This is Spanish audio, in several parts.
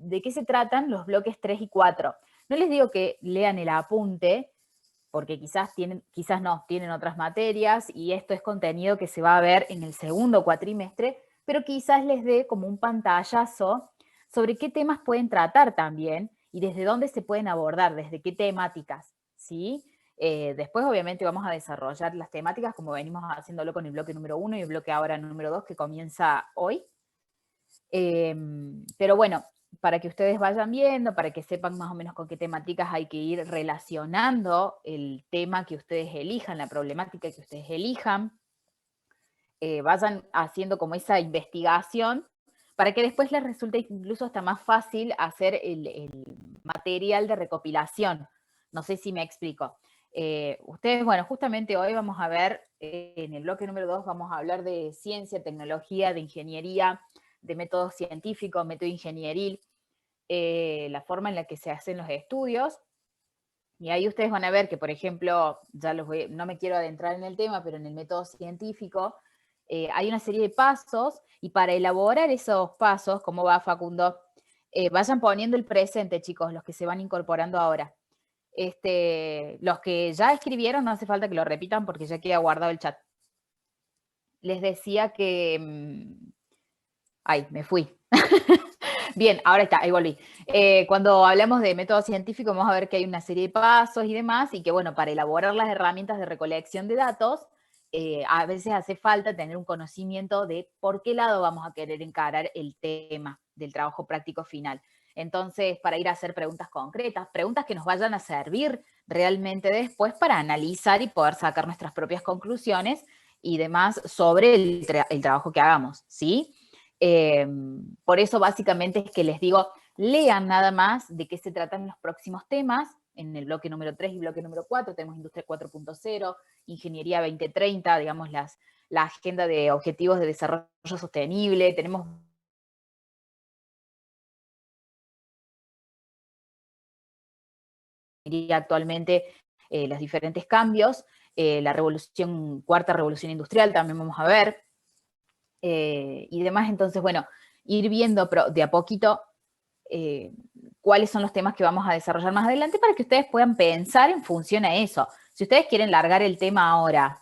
de qué se tratan los bloques 3 y 4. No les digo que lean el apunte, porque quizás no, tienen otras materias y esto es contenido que se va a ver en el segundo cuatrimestre, pero quizás les dé como un pantallazo sobre qué temas pueden tratar también y desde dónde se pueden abordar, desde qué temáticas, ¿sí? Después obviamente vamos a desarrollar las temáticas como venimos haciéndolo con el bloque número 1 y el bloque ahora número 2 que comienza hoy. Pero bueno, para que ustedes vayan viendo, para que sepan más o menos con qué temáticas hay que ir relacionando el tema que ustedes elijan, la problemática que ustedes elijan, vayan haciendo como esa investigación para que después les resulte incluso hasta más fácil hacer el material de recopilación. No sé si me explico. Ustedes, bueno, justamente hoy vamos a ver, en el bloque número 2 vamos a hablar de ciencia, tecnología, de ingeniería, de método científico, método ingenieril, la forma en la que se hacen los estudios. Y ahí ustedes van a ver que, por ejemplo, no me quiero adentrar en el tema, pero en el método científico hay una serie de pasos, y para elaborar esos pasos, ¿cómo va, Facundo? Vayan poniendo el presente, chicos, los que se van incorporando ahora. Los que ya escribieron, no hace falta que lo repitan porque ya queda guardado el chat. Les decía que... Ay, me fui. Bien, ahora está, ahí volví. Cuando hablamos de método científico, vamos a ver que hay una serie de pasos y demás, y que bueno, para elaborar las herramientas de recolección de datos, a veces hace falta tener un conocimiento de por qué lado vamos a querer encarar el tema del trabajo práctico final. Entonces, para ir a hacer preguntas concretas, preguntas que nos vayan a servir realmente después para analizar y poder sacar nuestras propias conclusiones y demás sobre el trabajo que hagamos, ¿sí? Por eso básicamente es que les digo, lean nada más de qué se tratan los próximos temas. En el bloque número 3 y bloque número 4 tenemos Industria 4.0, Ingeniería 2030, digamos la agenda de objetivos de desarrollo sostenible, tenemos actualmente los diferentes cambios, la cuarta revolución industrial también vamos a ver, y demás. Entonces, bueno, ir viendo de a poquito cuáles son los temas que vamos a desarrollar más adelante para que ustedes puedan pensar en función a eso. Si ustedes quieren largar el tema ahora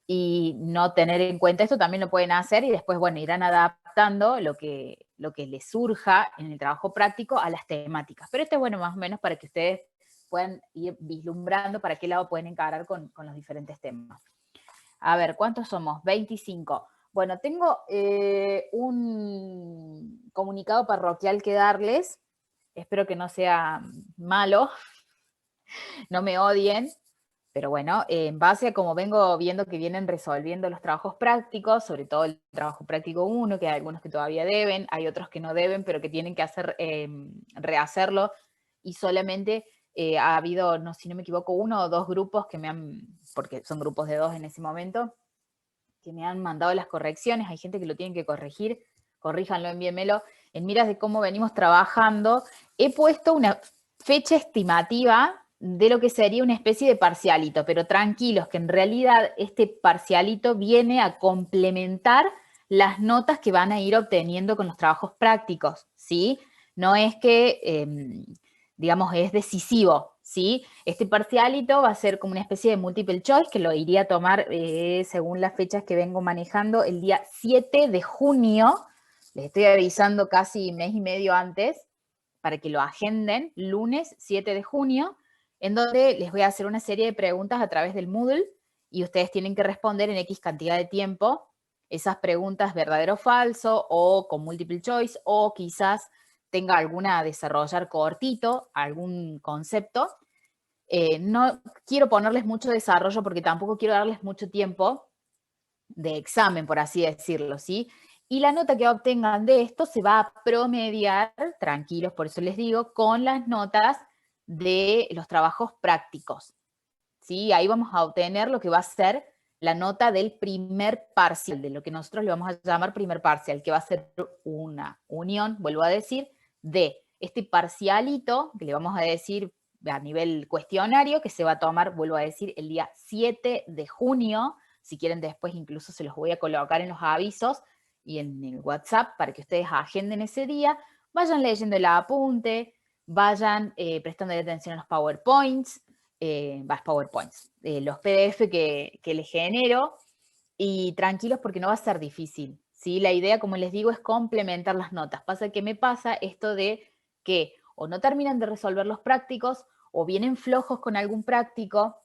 y no tener en cuenta esto, también lo pueden hacer y después, bueno, irán adaptando lo que les surja en el trabajo práctico a las temáticas. Pero esto es bueno más o menos para que ustedes puedan ir vislumbrando para qué lado pueden encarar con los diferentes temas. A ver, ¿cuántos somos? 25. Bueno, tengo un comunicado parroquial que darles. Espero que no sea malo, no me odien, pero bueno, en base a como vengo viendo que vienen resolviendo los trabajos prácticos, sobre todo el trabajo práctico 1, que hay algunos que todavía deben, hay otros que no deben, pero que tienen que rehacerlo, y solamente ha habido, no, si no me equivoco, 1 o 2 grupos que porque son grupos de 2 en ese momento, que me han mandado las correcciones. Hay gente que lo tiene que corregir, corríjanlo, envíenmelo. En miras de cómo venimos trabajando, he puesto una fecha estimativa de lo que sería una especie de parcialito, pero tranquilos, que en realidad este parcialito viene a complementar las notas que van a ir obteniendo con los trabajos prácticos, ¿sí? No es que, digamos, es decisivo, ¿sí? Este parcialito va a ser como una especie de multiple choice que lo iría a tomar según las fechas que vengo manejando el día 7 de junio. Les estoy avisando casi mes y medio antes para que lo agenden, lunes 7 de junio, en donde les voy a hacer una serie de preguntas a través del Moodle y ustedes tienen que responder en X cantidad de tiempo esas preguntas verdadero o falso o con multiple choice, o quizás tenga alguna a desarrollar cortito, algún concepto. No quiero ponerles mucho desarrollo porque tampoco quiero darles mucho tiempo de examen, por así decirlo, ¿sí? Y la nota que obtengan de esto se va a promediar, tranquilos, por eso les digo, con las notas de los trabajos prácticos, ¿sí? Ahí vamos a obtener lo que va a ser la nota del primer parcial, de lo que nosotros le vamos a llamar primer parcial, que va a ser una unión, vuelvo a decir, de este parcialito, que le vamos a decir a nivel cuestionario, que se va a tomar, vuelvo a decir, el día 7 de junio. Si quieren después incluso se los voy a colocar en los avisos y en el WhatsApp para que ustedes agenden ese día. vayan leyendo el apunte, vayan prestando atención a los PowerPoints, los PDF que les genero, y tranquilos porque no va a ser difícil, ¿sí? La idea, como les digo, es complementar las notas. Pasa que me pasa esto de que o no terminan de resolver los prácticos, o vienen flojos con algún práctico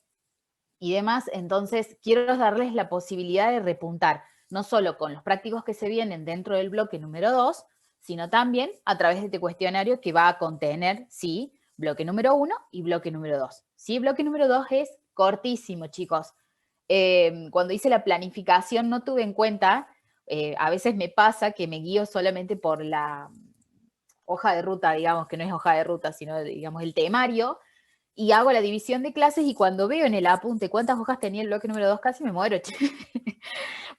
y demás, entonces quiero darles la posibilidad de repuntar, no solo con los prácticos que se vienen dentro del bloque número 2, sino también a través de este cuestionario que va a contener, sí, bloque número 1 y bloque número 2. Sí, bloque número 2 es cortísimo, chicos. Cuando hice la planificación no tuve en cuenta, a veces me pasa que me guío solamente por la hoja de ruta, digamos, que no es hoja de ruta, sino, digamos, el temario, y hago la división de clases, y cuando veo en el apunte cuántas hojas tenía el bloque número 2, casi me muero,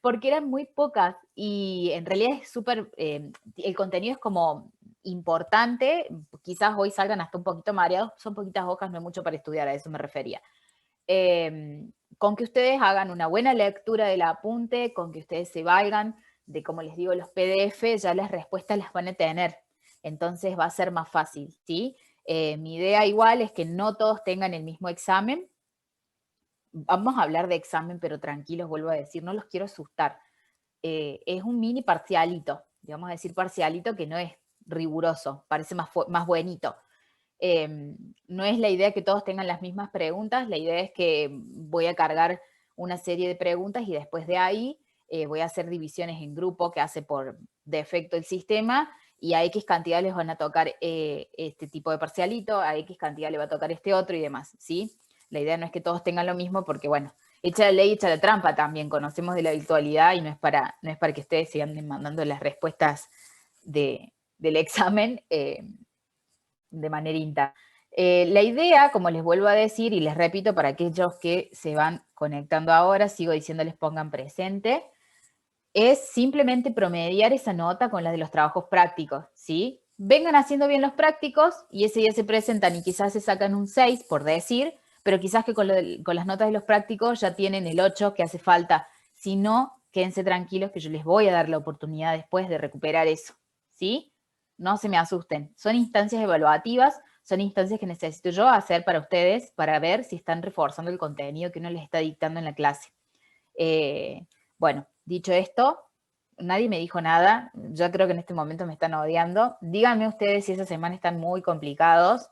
porque eran muy pocas, y en realidad es súper, el contenido es como importante, quizás hoy salgan hasta un poquito mareados, son poquitas hojas, no hay mucho para estudiar, a eso me refería. Con que ustedes hagan una buena lectura del apunte, con que ustedes se valgan de, como les digo, los PDF, ya las respuestas las van a tener, entonces va a ser más fácil, ¿sí? Mi idea igual es que no todos tengan el mismo examen. Vamos a hablar de examen, pero tranquilos, vuelvo a decir, no los quiero asustar. Es un mini parcialito, vamos a decir parcialito, que no es riguroso, parece más buenito. No es la idea que todos tengan las mismas preguntas, la idea es que voy a cargar una serie de preguntas y después de ahí voy a hacer divisiones en grupo que hace por defecto el sistema, y a X cantidad les van a tocar este tipo de parcialito, a X cantidad le va a tocar este otro y demás, ¿sí? La idea no es que todos tengan lo mismo porque, bueno, echa la ley, echa la trampa también, conocemos de la virtualidad y no es para que ustedes sigan mandando las respuestas del examen de manera interna. La idea, como les vuelvo a decir y les repito para aquellos que se van conectando ahora, sigo diciéndoles pongan presente, es simplemente promediar esa nota con la de los trabajos prácticos, ¿sí? Vengan haciendo bien los prácticos y ese día se presentan y quizás se sacan un 6, por decir, pero quizás que con las notas de los prácticos ya tienen el 8 que hace falta. Si no, quédense tranquilos que yo les voy a dar la oportunidad después de recuperar eso, ¿sí? No se me asusten. Son instancias evaluativas, son instancias que necesito yo hacer para ustedes para ver si están reforzando el contenido que uno les está dictando en la clase. Bueno, dicho esto, nadie me dijo nada. Yo creo que en este momento me están odiando. Díganme ustedes si esa semana están muy complicados.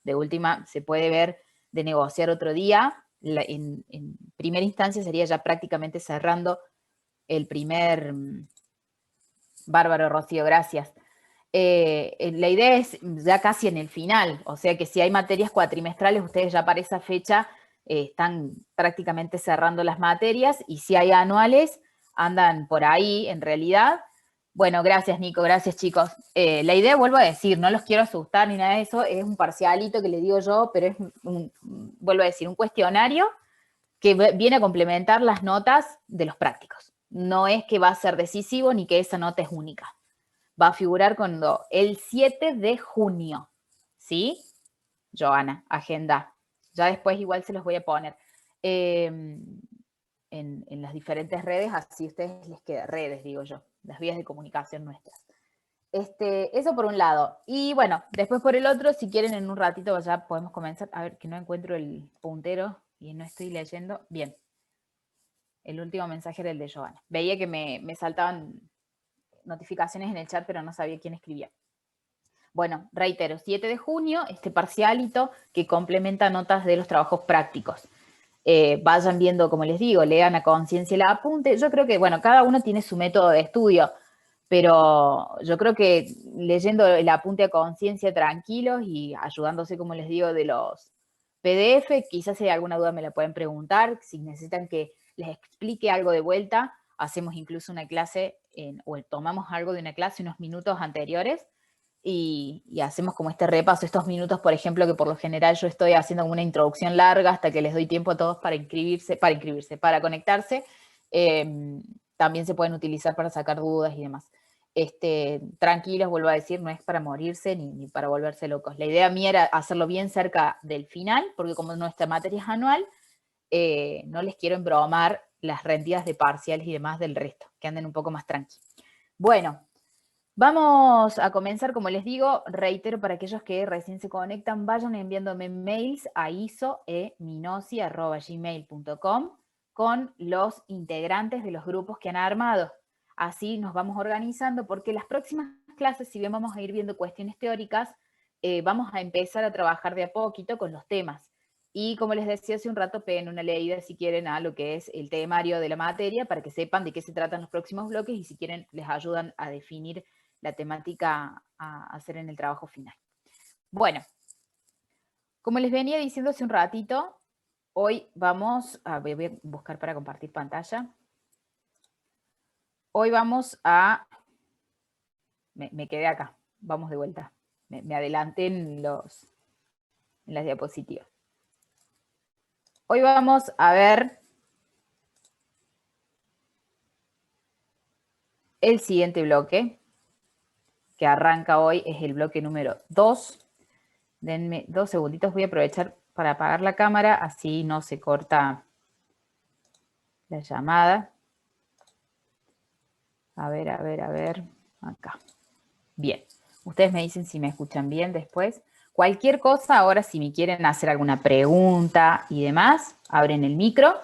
De última, se puede ver de negociar otro día. En primera instancia sería ya prácticamente cerrando el primer... Bárbaro, Rocío, gracias. La idea es ya casi en el final, o sea que si hay materias cuatrimestrales, ustedes ya para esa fecha están prácticamente cerrando las materias, y si hay anuales, andan por ahí en realidad. Bueno, gracias Nico, gracias chicos. La idea, vuelvo a decir, no los quiero asustar ni nada de eso, es un parcialito que le digo yo, pero es, vuelvo a decir, un cuestionario que viene a complementar las notas de los prácticos. No es que va a ser decisivo ni que esa nota es única. Va a figurar cuando el 7 de junio, ¿sí? Joana, agenda. Ya después igual se los voy a poner en las diferentes redes, así a ustedes les queda, redes digo yo, las vías de comunicación nuestras. Eso por un lado. Y bueno, después por el otro, si quieren en un ratito ya podemos comenzar. A ver, que no encuentro el puntero y no estoy leyendo. Bien. El último mensaje era el de Joana. Veía que me saltaban notificaciones en el chat, pero no sabía quién escribía. Bueno, reitero, 7 de junio, este parcialito que complementa notas de los trabajos prácticos. Vayan viendo, como les digo, lean a conciencia el apunte. Yo creo que, bueno, cada uno tiene su método de estudio, pero yo creo que leyendo el apunte a conciencia tranquilos y ayudándose, como les digo, de los PDF, quizás si hay alguna duda me la pueden preguntar. Si necesitan que les explique algo de vuelta, hacemos incluso una clase o tomamos algo de una clase unos minutos anteriores y hacemos como este repaso, estos minutos, por ejemplo, que por lo general yo estoy haciendo una introducción larga hasta que les doy tiempo a todos para conectarse. También se pueden utilizar para sacar dudas y demás. Tranquilos, vuelvo a decir, no es para morirse ni para volverse locos. La idea mía era hacerlo bien cerca del final, porque como nuestra materia es anual, no les quiero embromar las rendidas de parciales y demás del resto, que anden un poco más tranquilos. Bueno, Vamos a comenzar, como les digo, reitero para aquellos que recién se conectan, vayan enviándome mails a iso.minosi@gmail.com con los integrantes de los grupos que han armado. Así nos vamos organizando, porque las próximas clases, si bien vamos a ir viendo cuestiones teóricas, vamos a empezar a trabajar de a poquito con los temas. Y como les decía hace un rato, peguen una leída si quieren a lo que es el temario de la materia, para que sepan de qué se tratan los próximos bloques y si quieren les ayudan a definir la temática a hacer en el trabajo final. Bueno, como les venía diciendo hace un ratito, hoy vamos a, voy a buscar para compartir pantalla. Hoy vamos a, me quedé acá, vamos de vuelta. Me adelanté en las diapositivas. Hoy vamos a ver el siguiente bloque, que arranca hoy, es el bloque número 2. Denme 2 segunditos, voy a aprovechar para apagar la cámara, así no se corta la llamada. A ver, acá. Bien, ustedes me dicen si me escuchan bien después. Cualquier cosa, ahora si me quieren hacer alguna pregunta y demás, abren el micro,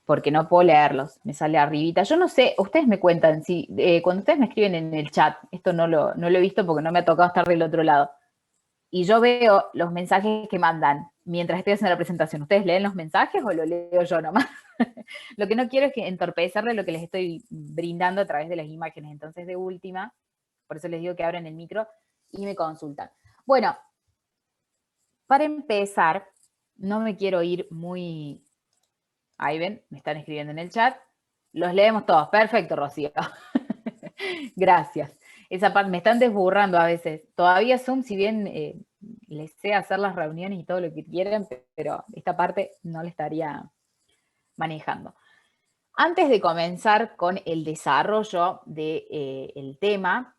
porque no puedo leerlos, me sale arribita. Yo no sé, ustedes me cuentan, si cuando ustedes me escriben en el chat, esto no lo he visto porque no me ha tocado estar del otro lado, y yo veo los mensajes que mandan mientras estoy haciendo la presentación. ¿Ustedes leen los mensajes o lo leo yo nomás? Lo que no quiero es que entorpecerle lo que les estoy brindando a través de las imágenes. Entonces, de última, por eso les digo que abran el micro y me consultan. Bueno, para empezar, no me quiero ir muy... Ahí ven, me están escribiendo en el chat. Los leemos todos. Perfecto, Rocío. Gracias. Esa parte, me están desburrando a veces. Todavía Zoom, si bien les sé hacer las reuniones y todo lo que quieran, pero esta parte no la estaría manejando. Antes de comenzar con el desarrollo del tema,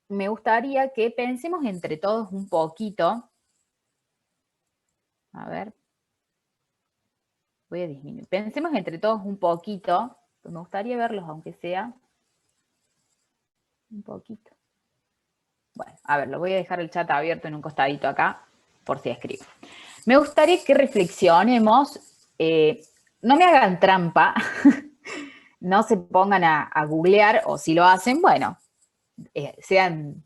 me gustaría que pensemos entre todos un poquito. A ver. Voy a disminuir. Pensemos entre todos un poquito. Me gustaría verlos, aunque sea un poquito. Bueno, a ver, lo voy a dejar el chat abierto en un costadito acá, por si escribo. Me gustaría que reflexionemos, no me hagan trampa, no se pongan a googlear, o si lo hacen, bueno, sean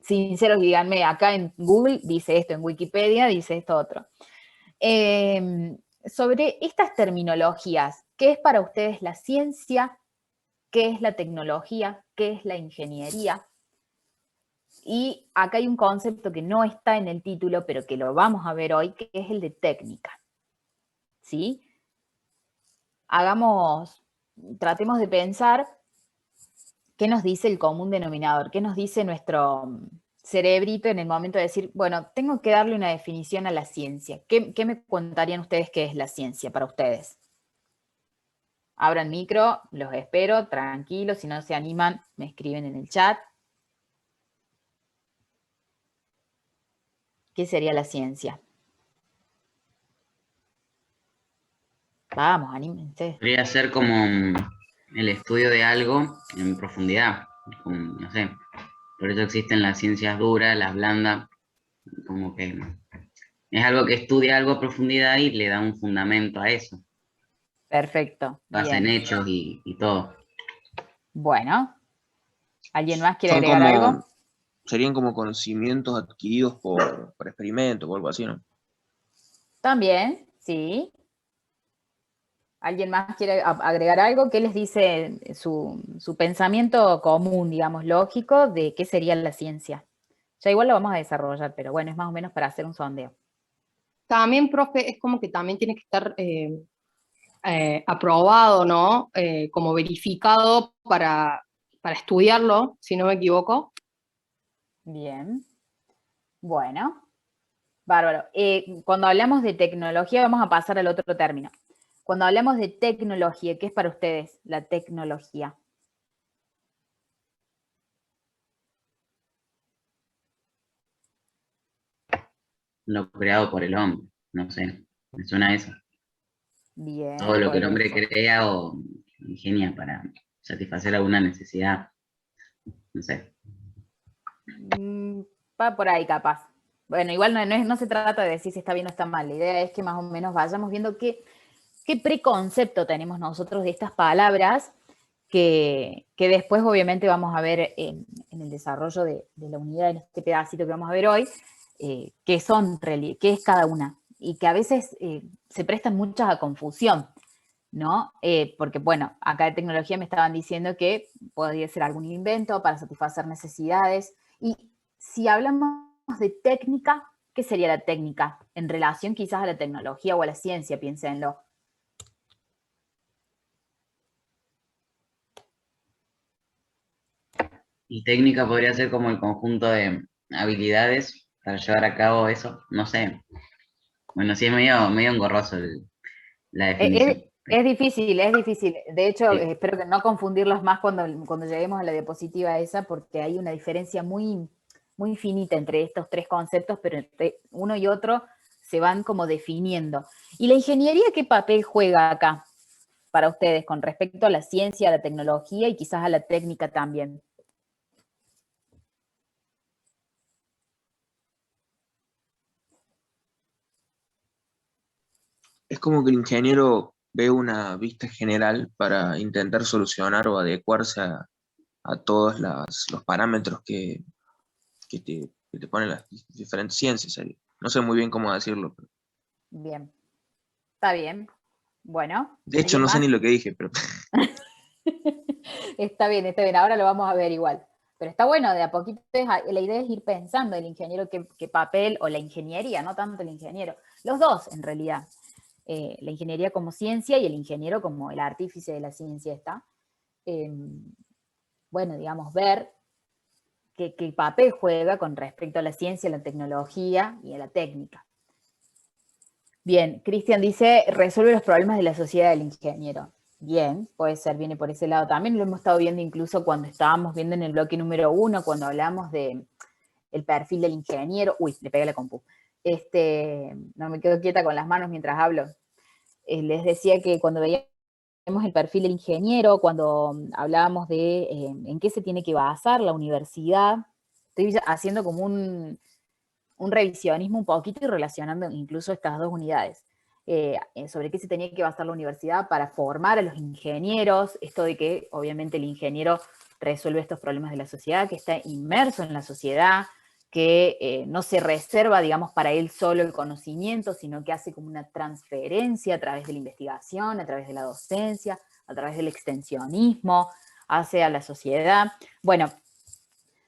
sinceros y díganme, acá en Google dice esto, en Wikipedia dice esto otro. Sobre estas terminologías, ¿qué es para ustedes la ciencia? ¿Qué es la tecnología? ¿Qué es la ingeniería? Y acá hay un concepto que no está en el título, pero que lo vamos a ver hoy, que es el de técnica. ¿Sí? Tratemos de pensar qué nos dice el común denominador, qué nos dice nuestro cerebrito en el momento de decir, bueno, tengo que darle una definición a la ciencia. ¿Qué me contarían ustedes qué es la ciencia para ustedes? Abran micro, los espero, tranquilos, si no se animan, me escriben en el chat. ¿Qué sería la ciencia? Vamos, anímense. Podría ser como el estudio de algo en profundidad, no sé, por eso existen las ciencias duras, las blandas, como que es algo que estudia algo a profundidad y le da un fundamento a eso, Perfecto, basa en bien. hechos y todo. Bueno, ¿alguien más quiere Son agregar algo? serían como conocimientos adquiridos por experimento o algo así, ¿no? También, sí. ¿Alguien más quiere agregar algo? ¿Qué les dice su pensamiento común, digamos, lógico de qué sería la ciencia? Ya igual lo vamos a desarrollar, pero bueno, es más o menos para hacer un sondeo. También, profe, es como que también tiene que estar aprobado, ¿no? Como verificado para estudiarlo, si no me equivoco. Bien. Bueno, bárbaro. Cuando hablamos de tecnología, vamos a pasar al otro término. Cuando hablamos de tecnología, ¿qué es para ustedes la tecnología? Lo creado por el hombre, no sé, me suena a eso. Bien, Todo lo que el podría hombre ser. crea o ingenia para satisfacer alguna necesidad No sé. Va por ahí capaz. Bueno, igual no se trata de decir si está bien o está mal, la idea es que más o menos vayamos viendo qué preconcepto tenemos nosotros de estas palabras que después obviamente vamos a ver en el desarrollo de la unidad, en este pedacito que vamos a ver hoy, qué es cada una, y que a veces se prestan muchas a confusión, ¿no? Porque, bueno, acá de tecnología me estaban diciendo que podría ser algún invento para satisfacer necesidades, y si hablamos de técnica, ¿qué sería la técnica? En relación quizás a la tecnología o a la ciencia, piénsenlo. Y técnica podría ser como el conjunto de habilidades para llevar a cabo eso, no sé. Bueno, sí es medio engorroso la definición. Es difícil, es difícil. De hecho, Sí. espero que no confundirlos más cuando lleguemos a la diapositiva esa, porque hay una diferencia muy, muy finita entre estos tres conceptos, pero entre uno y otro se van como definiendo. ¿Y la ingeniería qué papel juega acá para ustedes con respecto a la ciencia, a la tecnología y quizás a la técnica también? Es como que el ingeniero ve una vista general para intentar solucionar o adecuarse a todos los parámetros que te ponen las diferentes ciencias. No sé muy bien cómo decirlo. Bien, está bien. Bueno, De hecho, ¿alguien no sé más? ni lo que dije, pero Está bien, ahora lo vamos a ver igual. Pero está bueno, de a poquito, la idea es ir pensando el ingeniero qué papel, o la ingeniería, no tanto el ingeniero, los dos en realidad. La ingeniería como ciencia y el ingeniero como el artífice de la ciencia está. Eh, bueno, digamos, ver qué papel juega con respecto a la ciencia, a la tecnología y a la técnica. Bien, Cristian dice, resuelve los problemas de la sociedad del ingeniero. Bien, puede ser, viene por ese lado también. Lo hemos estado viendo incluso cuando estábamos viendo en el bloque número 1, cuando hablamos de el perfil del ingeniero. Uy, le pegué la compu. No me quedo quieta con las manos mientras hablo. Les decía que cuando veíamos el perfil del ingeniero, cuando hablábamos de en qué se tiene que basar la universidad, estoy haciendo como un revisionismo un poquito y relacionando incluso estas dos unidades. Sobre qué se tenía que basar la universidad para formar a los ingenieros, esto de que obviamente el ingeniero resuelve estos problemas de la sociedad, que está inmerso en la sociedad, que no se reserva, digamos, para él solo el conocimiento, sino que hace como una transferencia a través de la investigación, a través de la docencia, a través del extensionismo, hacia la sociedad. Bueno,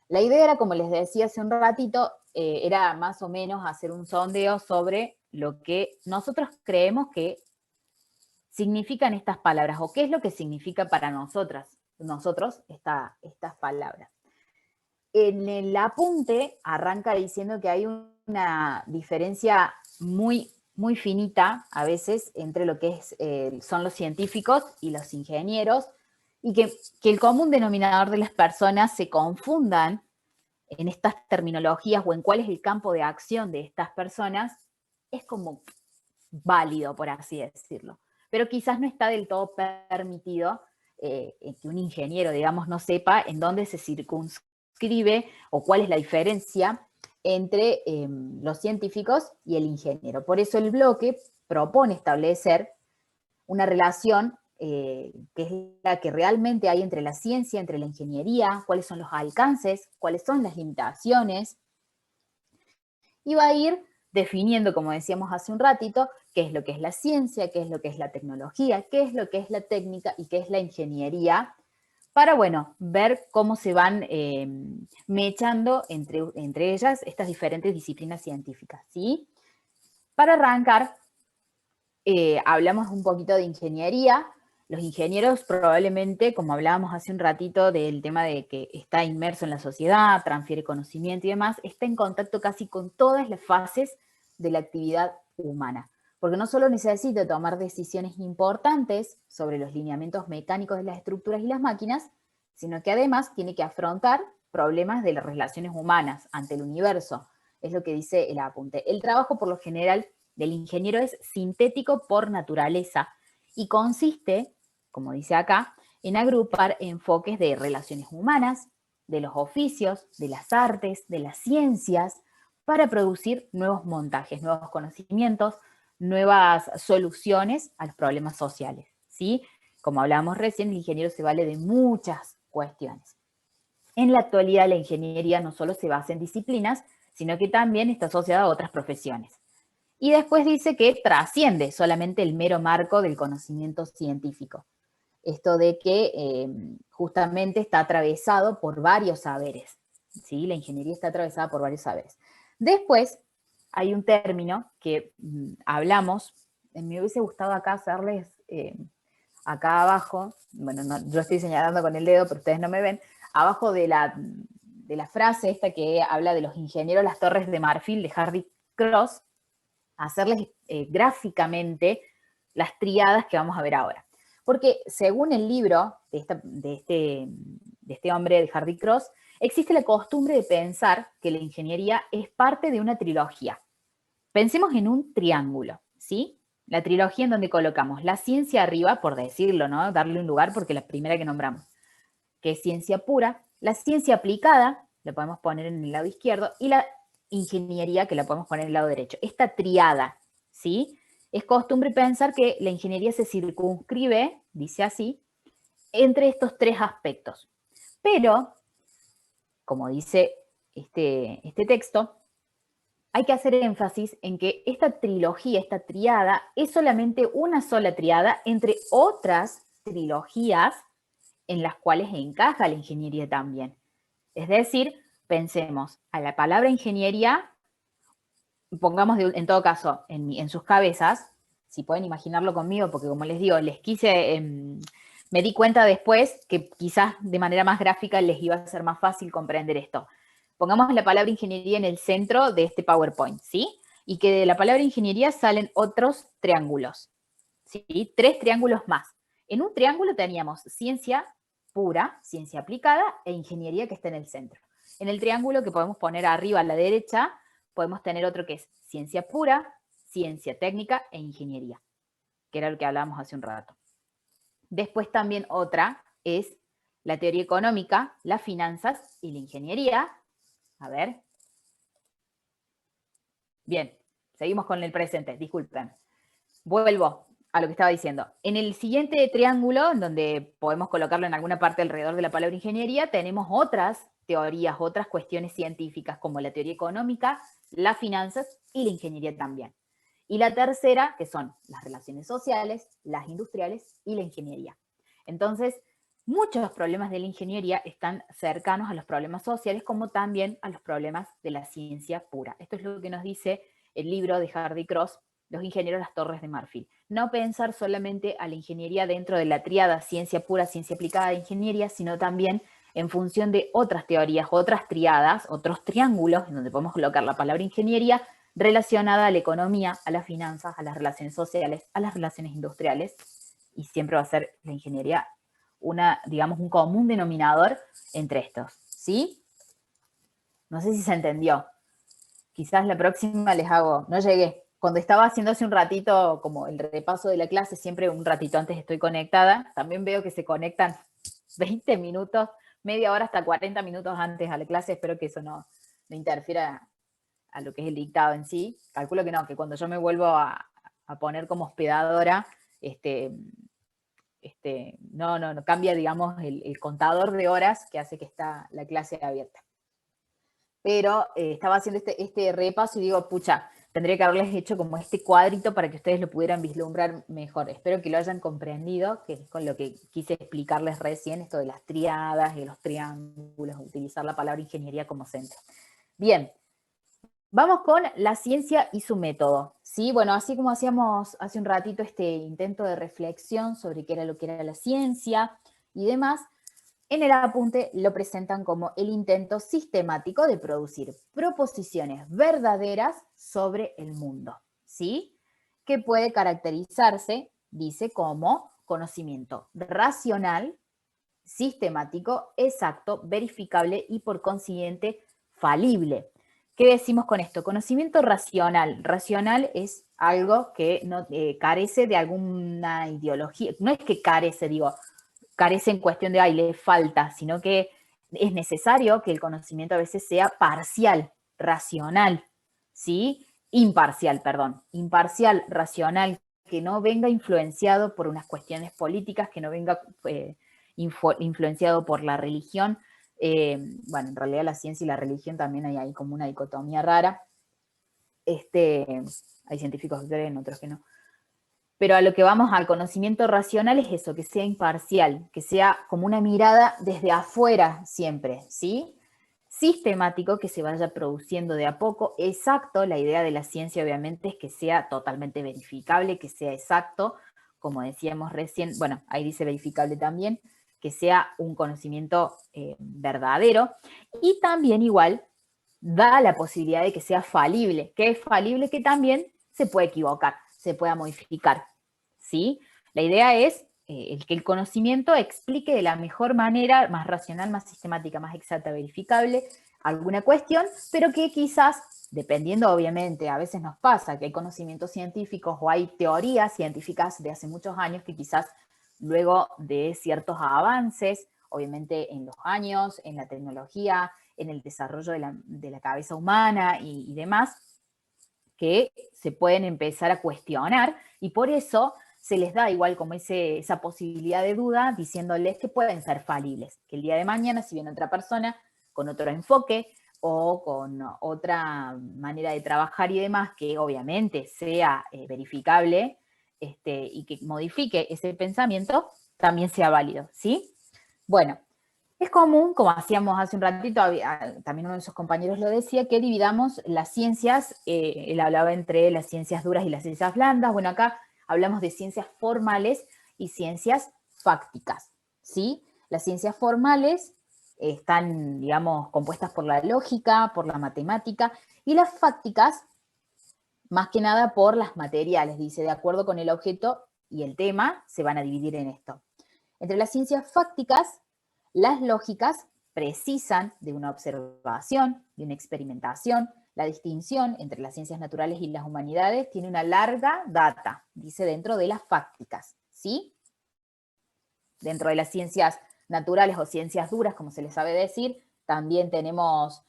la idea era, como les decía hace un ratito, era más o menos hacer un sondeo sobre lo que nosotros creemos que significan estas palabras, o qué es lo que significa para nosotros estas palabras. En el apunte arranca diciendo que hay una diferencia muy, muy finita a veces entre lo que son los científicos y los ingenieros, y que el común denominador de las personas se confundan en estas terminologías o en cuál es el campo de acción de estas personas, es como válido, por así decirlo. Pero quizás no está del todo permitido que un ingeniero, digamos, no sepa en dónde se circunscribe o cuál es la diferencia entre los científicos y el ingeniero. Por eso el bloque propone establecer una relación que es la que realmente hay entre la ciencia, entre la ingeniería, cuáles son los alcances, cuáles son las limitaciones, y va a ir definiendo, como decíamos hace un ratito, qué es lo que es la ciencia, qué es lo que es la tecnología, qué es lo que es la técnica y qué es la ingeniería, para, bueno, ver cómo se van mechando entre ellas estas diferentes disciplinas científicas, ¿sí? Para arrancar, hablamos un poquito de ingeniería. Los ingenieros probablemente, como hablábamos hace un ratito del tema de que está inmerso en la sociedad, transfiere conocimiento y demás, está en contacto casi con todas las fases de la actividad humana. Porque no solo necesita tomar decisiones importantes sobre los lineamientos mecánicos de las estructuras y las máquinas, sino que además tiene que afrontar problemas de las relaciones humanas ante el universo. Es lo que dice el apunte. El trabajo, por lo general, del ingeniero es sintético por naturaleza y consiste, como dice acá, en agrupar enfoques de relaciones humanas, de los oficios, de las artes, de las ciencias, para producir nuevos montajes, nuevos conocimientos, nuevas soluciones a los problemas sociales, ¿sí? Como hablábamos recién, el ingeniero se vale de muchas cuestiones. En la actualidad, la ingeniería no solo se basa en disciplinas, sino que también está asociada a otras profesiones. Y después dice que trasciende solamente el mero marco del conocimiento científico. Esto de que justamente está atravesado por varios saberes, ¿sí? La ingeniería está atravesada por varios saberes. Después hay un término que hablamos, me hubiese gustado acá hacerles, acá abajo, bueno, no, yo estoy señalando con el dedo, pero ustedes no me ven, abajo de la frase esta que habla de los ingenieros las torres de marfil de Hardy Cross, hacerles gráficamente las tríadas que vamos a ver ahora. Porque según el libro de este hombre de Hardy Cross, existe la costumbre de pensar que la ingeniería es parte de una trilogía. Pensemos en un triángulo, ¿sí? La trilogía en donde colocamos la ciencia arriba, por decirlo, ¿no? Darle un lugar porque es la primera que nombramos, que es ciencia pura, la ciencia aplicada, la podemos poner en el lado izquierdo, y la ingeniería, que la podemos poner en el lado derecho. Esta triada, ¿sí? Es costumbre pensar que la ingeniería se circunscribe, dice así, entre estos tres aspectos. Pero, como dice este texto, hay que hacer énfasis en que esta trilogía, esta triada, es solamente una sola triada entre otras trilogías en las cuales encaja la ingeniería también. Es decir, pensemos a la palabra ingeniería, pongamos en todo caso en sus cabezas, si pueden imaginarlo conmigo, porque como les digo, me di cuenta después que quizás de manera más gráfica les iba a ser más fácil comprender esto. Pongamos la palabra ingeniería en el centro de este PowerPoint, ¿sí? Y que de la palabra ingeniería salen otros triángulos, ¿sí? 3 triángulos más. En un triángulo teníamos ciencia pura, ciencia aplicada e ingeniería que está en el centro. En el triángulo que podemos poner arriba a la derecha, podemos tener otro que es ciencia pura, ciencia técnica e ingeniería, que era lo que hablábamos hace un rato. Después también otra es la teoría económica, las finanzas y la ingeniería. A ver. Bien, seguimos con el presente, disculpen. Vuelvo a lo que estaba diciendo. En el siguiente triángulo, en donde podemos colocarlo en alguna parte alrededor de la palabra ingeniería, tenemos otras teorías, otras cuestiones científicas, como la teoría económica, las finanzas y la ingeniería también. Y la tercera, que son las relaciones sociales, las industriales y la ingeniería. Entonces, muchos problemas de la ingeniería están cercanos a los problemas sociales, como también a los problemas de la ciencia pura. Esto es lo que nos dice el libro de Hardy Cross, Los ingenieros las torres de marfil. No pensar solamente a la ingeniería dentro de la tríada ciencia pura, ciencia aplicada de ingeniería, sino también en función de otras teorías, otras triadas, otros triángulos, en donde podemos colocar la palabra ingeniería relacionada a la economía, a las finanzas, a las relaciones sociales, a las relaciones industriales, y siempre va a ser la ingeniería digamos, un común denominador entre estos, ¿sí? No sé si se entendió. Quizás la próxima les hago, no llegué. Cuando estaba haciendo hace un ratito como el repaso de la clase, siempre un ratito antes estoy conectada, también veo que se conectan 20 minutos, media hora hasta 40 minutos antes a la clase. Espero que eso no interfiera a lo que es el dictado en sí. Calculo que no, que cuando yo me vuelvo a poner como hospedadora, no cambia, digamos, el contador de horas que hace que está la clase abierta. Pero estaba haciendo este repaso y digo, pucha, tendría que haberles hecho como este cuadrito para que ustedes lo pudieran vislumbrar mejor. Espero que lo hayan comprendido, que es con lo que quise explicarles recién, esto de las triadas y los triángulos, utilizar la palabra ingeniería como centro. Bien, vamos con la ciencia y su método, ¿sí? Bueno, así como hacíamos hace un ratito este intento de reflexión sobre qué era lo que era la ciencia y demás, en el apunte lo presentan como el intento sistemático de producir proposiciones verdaderas sobre el mundo, ¿sí? Que puede caracterizarse, dice, como conocimiento racional, sistemático, exacto, verificable y por consiguiente falible. ¿Qué decimos con esto? Conocimiento racional. Racional es algo que no carece de alguna ideología. No es que carece, digo, carece en cuestión de, ay, le falta, sino que es necesario que el conocimiento a veces sea parcial, racional, ¿sí? Imparcial, perdón. Imparcial, racional, que no venga influenciado por unas cuestiones políticas, que no venga influenciado por la religión. Bueno, en realidad la ciencia y la religión también hay ahí como una dicotomía rara. Hay científicos que creen, otros que no. Pero a lo que vamos al conocimiento racional es eso, que sea imparcial, que sea como una mirada desde afuera siempre, ¿sí? Sistemático, que se vaya produciendo de a poco, exacto. La idea de la ciencia obviamente es que sea totalmente verificable, que sea exacto, como decíamos recién, bueno, ahí dice verificable también, que sea un conocimiento verdadero, y también igual da la posibilidad de que sea falible, que es falible, que también se puede equivocar, se pueda modificar, ¿sí? La idea es que el conocimiento explique de la mejor manera, más racional, más sistemática, más exacta, verificable, alguna cuestión, pero que quizás, dependiendo obviamente, a veces nos pasa que hay conocimientos científicos o hay teorías científicas de hace muchos años que quizás luego de ciertos avances, obviamente en los años, en la tecnología, en el desarrollo de la cabeza humana y demás, que se pueden empezar a cuestionar, y por eso se les da igual como esa posibilidad de duda, diciéndoles que pueden ser falibles, que el día de mañana, si viene otra persona con otro enfoque o con otra manera de trabajar y demás, que obviamente sea verificable y que modifique ese pensamiento, también sea válido, ¿sí? Bueno, es común, como hacíamos hace un ratito, también uno de sus compañeros lo decía, que dividamos las ciencias, él hablaba entre las ciencias duras y las ciencias blandas. Bueno, acá hablamos de ciencias formales y ciencias fácticas, ¿sí? Las ciencias formales están, digamos, compuestas por la lógica, por la matemática, y las fácticas, más que nada por las materiales, dice, de acuerdo con el objeto y el tema, se van a dividir en esto. Entre las ciencias fácticas, las lógicas precisan de una observación, de una experimentación. La distinción entre las ciencias naturales y las humanidades tiene una larga data, dice, dentro de las fácticas, ¿sí? Dentro de las ciencias naturales o ciencias duras, como se les sabe decir, también tenemos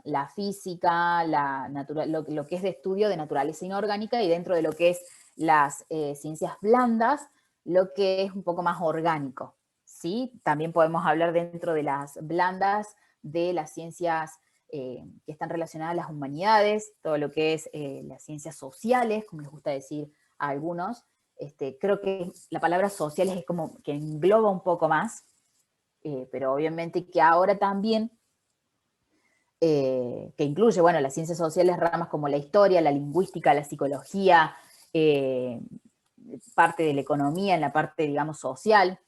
la física, lo que es de estudio de naturaleza inorgánica, y dentro de lo que es las ciencias blandas, lo que es un poco más orgánico, ¿sí? También podemos hablar dentro de las blandas de las ciencias que están relacionadas a las humanidades, todo lo que es las ciencias sociales, como les gusta decir a algunos. Creo que la palabra sociales es como que engloba un poco más, pero obviamente que ahora también, que incluye, bueno, las ciencias sociales, ramas como la historia, la lingüística, la psicología, parte de la economía, en la parte, digamos, social.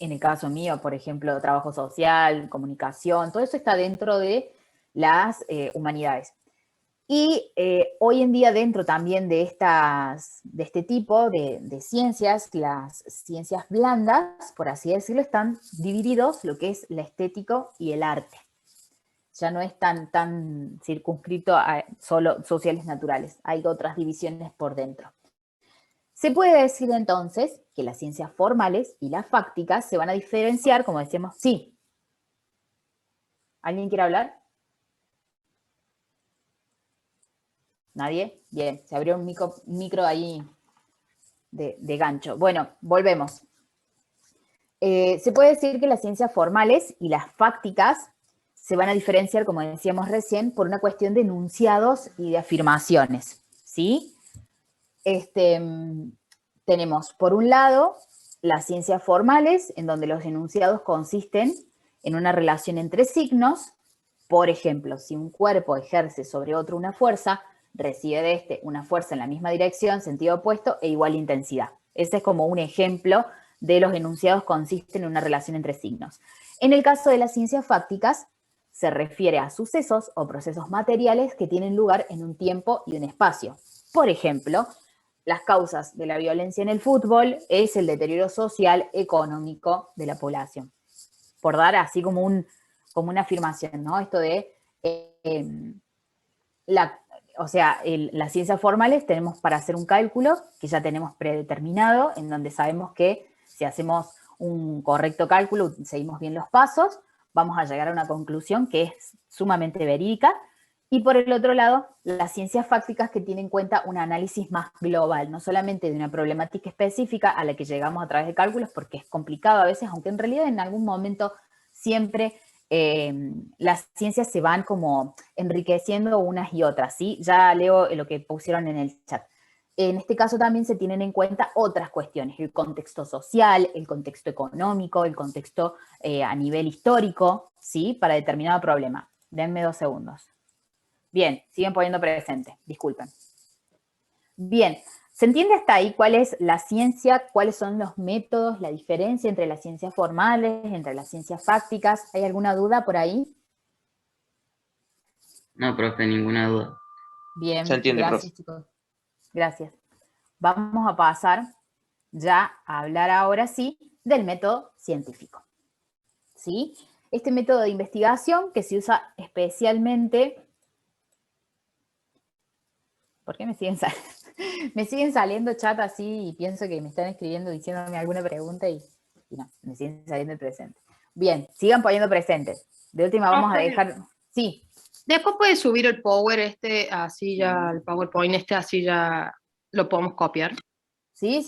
En el caso mío, por ejemplo, trabajo social, comunicación, todo eso está dentro de las humanidades. Y hoy en día dentro también de este tipo de ciencias, las ciencias blandas, por así decirlo, están divididos lo que es la estético y el arte. Ya no es tan circunscrito a solo sociales naturales, hay otras divisiones por dentro. Se puede decir entonces que las ciencias formales y las fácticas se van a diferenciar, como decíamos, sí. ¿Alguien quiere hablar? ¿Nadie? Bien, se abrió un micro ahí de gancho. Bueno, volvemos. Se puede decir que las ciencias formales y las fácticas se van a diferenciar, como decíamos recién, por una cuestión de enunciados y de afirmaciones, ¿sí? Tenemos, por un lado, las ciencias formales, en donde los enunciados consisten en una relación entre signos. Por ejemplo, si un cuerpo ejerce sobre otro una fuerza, recibe de este una fuerza en la misma dirección, sentido opuesto e igual intensidad. Ese es como un ejemplo de los enunciados consisten en una relación entre signos. En el caso de las ciencias fácticas, se refiere a sucesos o procesos materiales que tienen lugar en un tiempo y un espacio. Por ejemplo, las causas de la violencia en el fútbol es el deterioro social, económico de la población. Por dar así como una afirmación, ¿no? Esto de las ciencias formales tenemos para hacer un cálculo que ya tenemos predeterminado, en donde sabemos que si hacemos un correcto cálculo, seguimos bien los pasos, vamos a llegar a una conclusión que es sumamente verídica. Y por el otro lado, las ciencias fácticas que tienen en cuenta un análisis más global, no solamente de una problemática específica a la que llegamos a través de cálculos, porque es complicado a veces, aunque en realidad en algún momento siempre las ciencias se van como enriqueciendo unas y otras, ¿sí? Ya leo lo que pusieron en el chat. En este caso también se tienen en cuenta otras cuestiones, el contexto social, el contexto económico, el contexto a nivel histórico, ¿sí? Para determinado problema. Denme 2 segundos. Bien, siguen poniendo presente, disculpen. Bien, ¿se entiende hasta ahí cuál es la ciencia, cuáles son los métodos, la diferencia entre las ciencias formales, entre las ciencias fácticas? ¿Hay alguna duda por ahí? No, profe, ninguna duda. Bien, Se entiende, gracias, profe. chicos. Gracias. Vamos a pasar ya a hablar ahora sí del método científico. ¿Sí? Este método de investigación que se usa especialmente... ¿Por qué me siguen saliendo? Me siguen saliendo chat así y pienso que me están escribiendo diciéndome alguna pregunta y no, me siguen saliendo el presente. Bien, sigan poniendo presentes. De última vamos a dejar... Sí. Después puedes subir el Power así ya, el PowerPoint así ya lo podemos copiar. Sí.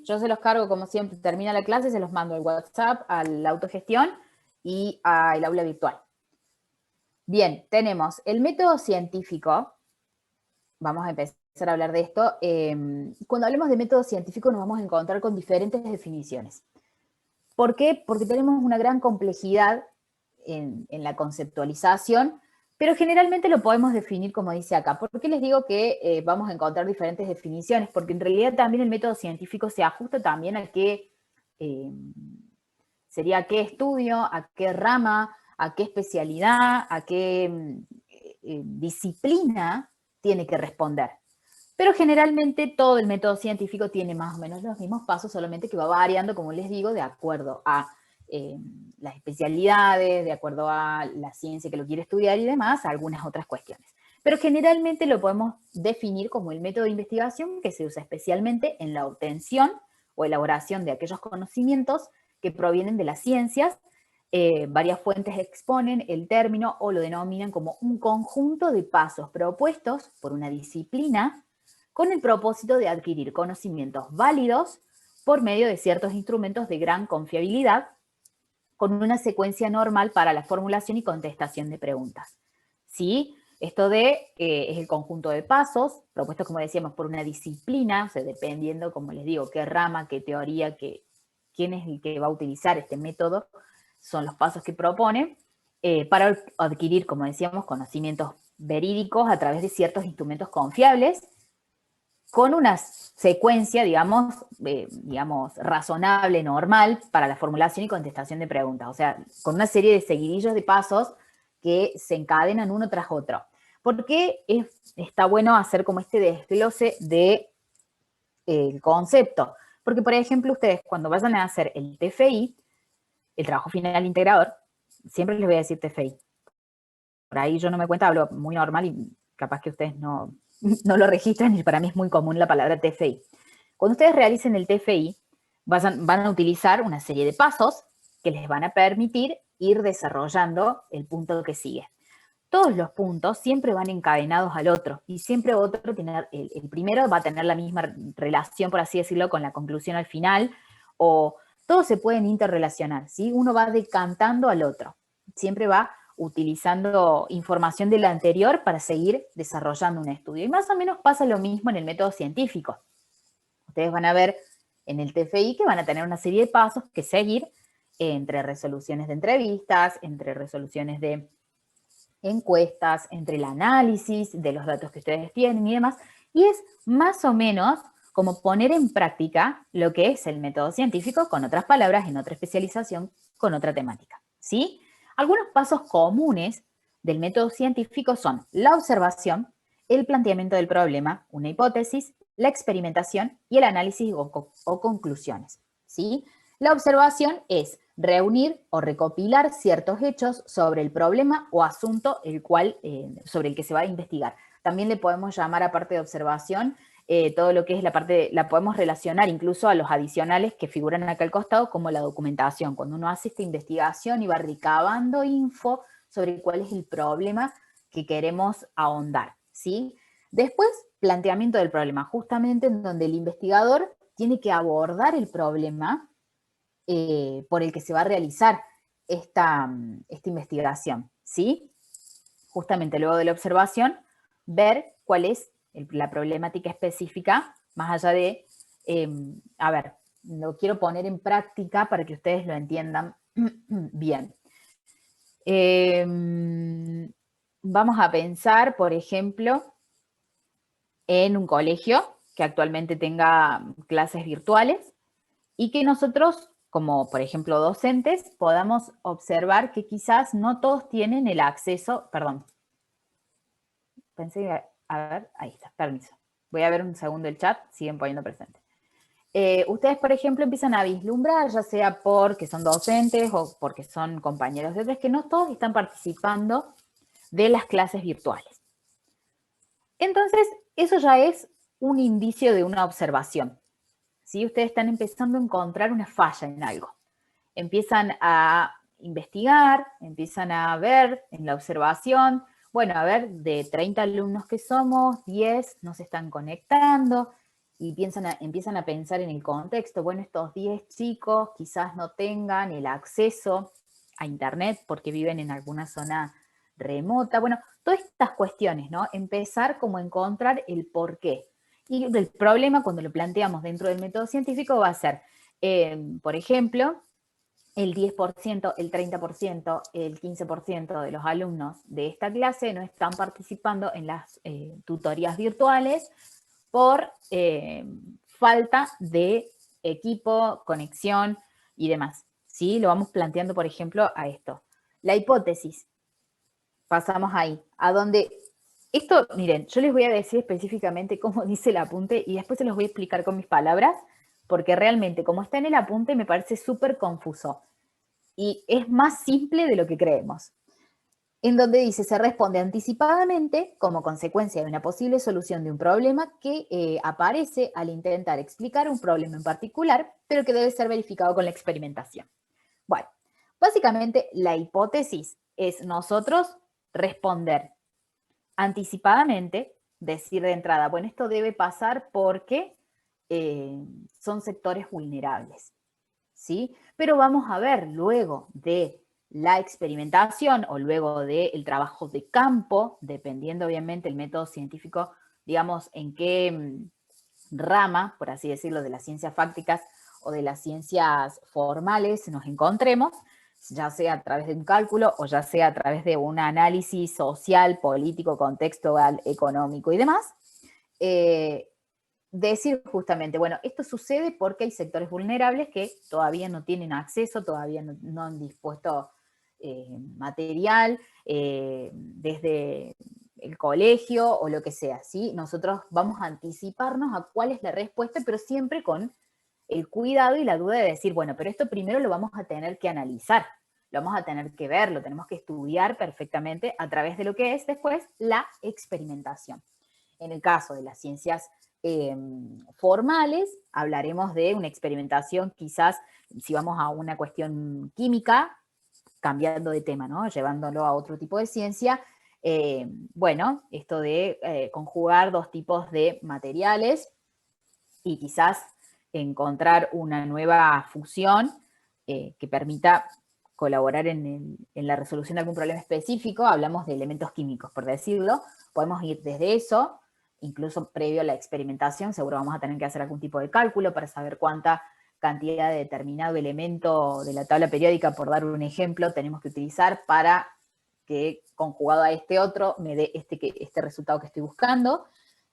Yo se los cargo como siempre. Termina la clase, se los mando al WhatsApp, a la autogestión y al aula virtual. Bien, tenemos el método científico. Vamos a empezar a hablar de esto. Cuando hablemos de método científico nos vamos a encontrar con diferentes definiciones. ¿Por qué? Porque tenemos una gran complejidad en la conceptualización, pero generalmente lo podemos definir como dice acá. ¿Por qué les digo que vamos a encontrar diferentes definiciones? Porque en realidad también el método científico se ajusta también a qué sería a qué estudio, a qué rama, a qué especialidad, a qué disciplina tiene que responder. Pero generalmente todo el método científico tiene más o menos los mismos pasos, solamente que va variando, como les digo, de acuerdo a las especialidades, de acuerdo a la ciencia que lo quiere estudiar y demás, a algunas otras cuestiones. Pero generalmente lo podemos definir como el método de investigación que se usa especialmente en la obtención o elaboración de aquellos conocimientos que provienen de las ciencias. Varias fuentes exponen el término o lo denominan como un conjunto de pasos propuestos por una disciplina con el propósito de adquirir conocimientos válidos por medio de ciertos instrumentos de gran confiabilidad, con una secuencia normal para la formulación y contestación de preguntas. ¿Sí? Esto es el conjunto de pasos, propuestos, como decíamos, por una disciplina, o sea, dependiendo, como les digo, qué rama, qué teoría, quién es el que va a utilizar este método, son los pasos que propone, para adquirir, como decíamos, conocimientos verídicos a través de ciertos instrumentos confiables, con una secuencia, digamos, razonable, normal, para la formulación y contestación de preguntas. O sea, con una serie de seguidillos de pasos que se encadenan uno tras otro. ¿Por qué está bueno hacer como este desglose del concepto? Porque, por ejemplo, ustedes cuando vayan a hacer el TFI, el trabajo final integrador, siempre les voy a decir TFI. Por ahí yo no me cuento, hablo muy normal y capaz que ustedes no lo registran y para mí es muy común la palabra TFI. Cuando ustedes realicen el TFI, van a utilizar una serie de pasos que les van a permitir ir desarrollando el punto que sigue. Todos los puntos siempre van encadenados al otro y siempre el primero va a tener la misma relación, por así decirlo, con la conclusión al final, o todos se pueden interrelacionar, ¿sí? Uno va decantando al otro, siempre va utilizando información del anterior para seguir desarrollando un estudio. Y más o menos pasa lo mismo en el método científico. Ustedes van a ver en el TFI que van a tener una serie de pasos que seguir entre resoluciones de entrevistas, entre resoluciones de encuestas, entre el análisis de los datos que ustedes tienen y demás, y es más o menos como poner en práctica lo que es el método científico, con otras palabras, en otra especialización, con otra temática, ¿sí? Algunos pasos comunes del método científico son la observación, el planteamiento del problema, una hipótesis, la experimentación y el análisis o conclusiones, ¿sí? La observación es reunir o recopilar ciertos hechos sobre el problema o asunto sobre el que se va a investigar. También le podemos llamar, aparte de observación, todo lo que es la parte, la podemos relacionar incluso a los adicionales que figuran acá al costado, como la documentación. Cuando uno hace esta investigación y va recabando info sobre cuál es el problema que queremos ahondar, ¿sí? Después, planteamiento del problema, justamente en donde el investigador tiene que abordar el problema por el que se va a realizar esta investigación, ¿sí? Justamente luego de la observación, ver cuál es la problemática específica, más allá de, a ver, lo quiero poner en práctica para que ustedes lo entiendan bien. Vamos a pensar, por ejemplo, en un colegio que actualmente tenga clases virtuales y que nosotros, como por ejemplo docentes, podamos observar que quizás no todos tienen el acceso, perdón, pensé, a ver, ahí está, permiso. Voy a ver un segundo el chat, siguen poniendo presente. Ustedes, por ejemplo, empiezan a vislumbrar, ya sea porque son docentes o porque son compañeros de otros, que no todos están participando de las clases virtuales. Entonces, eso ya es un indicio de una observación. ¿Sí? Ustedes están empezando a encontrar una falla en algo. Empiezan a investigar, empiezan a ver en la observación, bueno, a ver, de 30 alumnos que somos, 10 no se están conectando, y empiezan a pensar en el contexto. Bueno, estos 10 chicos quizás no tengan el acceso a internet porque viven en alguna zona remota. Bueno, todas estas cuestiones, ¿no? Empezar como a encontrar el porqué. Y el problema, cuando lo planteamos dentro del método científico, va a ser, por ejemplo, el 10%, el 30%, el 15% de los alumnos de esta clase no están participando en las tutorías virtuales por falta de equipo, conexión y demás. ¿Sí? Lo vamos planteando, por ejemplo, a esto. La hipótesis. Pasamos ahí, a donde... Esto, miren, yo les voy a decir específicamente cómo dice el apunte y después se los voy a explicar con mis palabras, porque realmente como está en el apunte me parece súper confuso y es más simple de lo que creemos. En donde dice, se responde anticipadamente como consecuencia de una posible solución de un problema que aparece al intentar explicar un problema en particular, pero que debe ser verificado con la experimentación. Bueno, básicamente la hipótesis es nosotros responder anticipadamente, decir de entrada, bueno, esto debe pasar porque son sectores vulnerables, ¿sí? Pero vamos a ver luego de la experimentación o luego del trabajo de campo, dependiendo obviamente el método científico, digamos, en qué rama, por así decirlo, de las ciencias fácticas o de las ciencias formales nos encontremos, ya sea a través de un cálculo o ya sea a través de un análisis social, político, contextual, económico y demás, decir justamente, bueno, esto sucede porque hay sectores vulnerables que todavía no tienen acceso, todavía no han dispuesto material desde el colegio o lo que sea, ¿sí? Nosotros vamos a anticiparnos a cuál es la respuesta, pero siempre con el cuidado y la duda de decir, bueno, pero esto primero lo vamos a tener que analizar, lo vamos a tener que ver, lo tenemos que estudiar perfectamente a través de lo que es después la experimentación. En el caso de las ciencias formales, hablaremos de una experimentación quizás, si vamos a una cuestión química, cambiando de tema, ¿no? Llevándolo a otro tipo de ciencia, bueno, esto de conjugar dos tipos de materiales y quizás encontrar una nueva fusión que permita colaborar en la resolución de algún problema específico. Hablamos de elementos químicos, por decirlo. Podemos ir desde eso, incluso previo a la experimentación, seguro vamos a tener que hacer algún tipo de cálculo para saber cuánta cantidad de determinado elemento de la tabla periódica, por dar un ejemplo, tenemos que utilizar para que conjugado a este otro me dé este resultado que estoy buscando.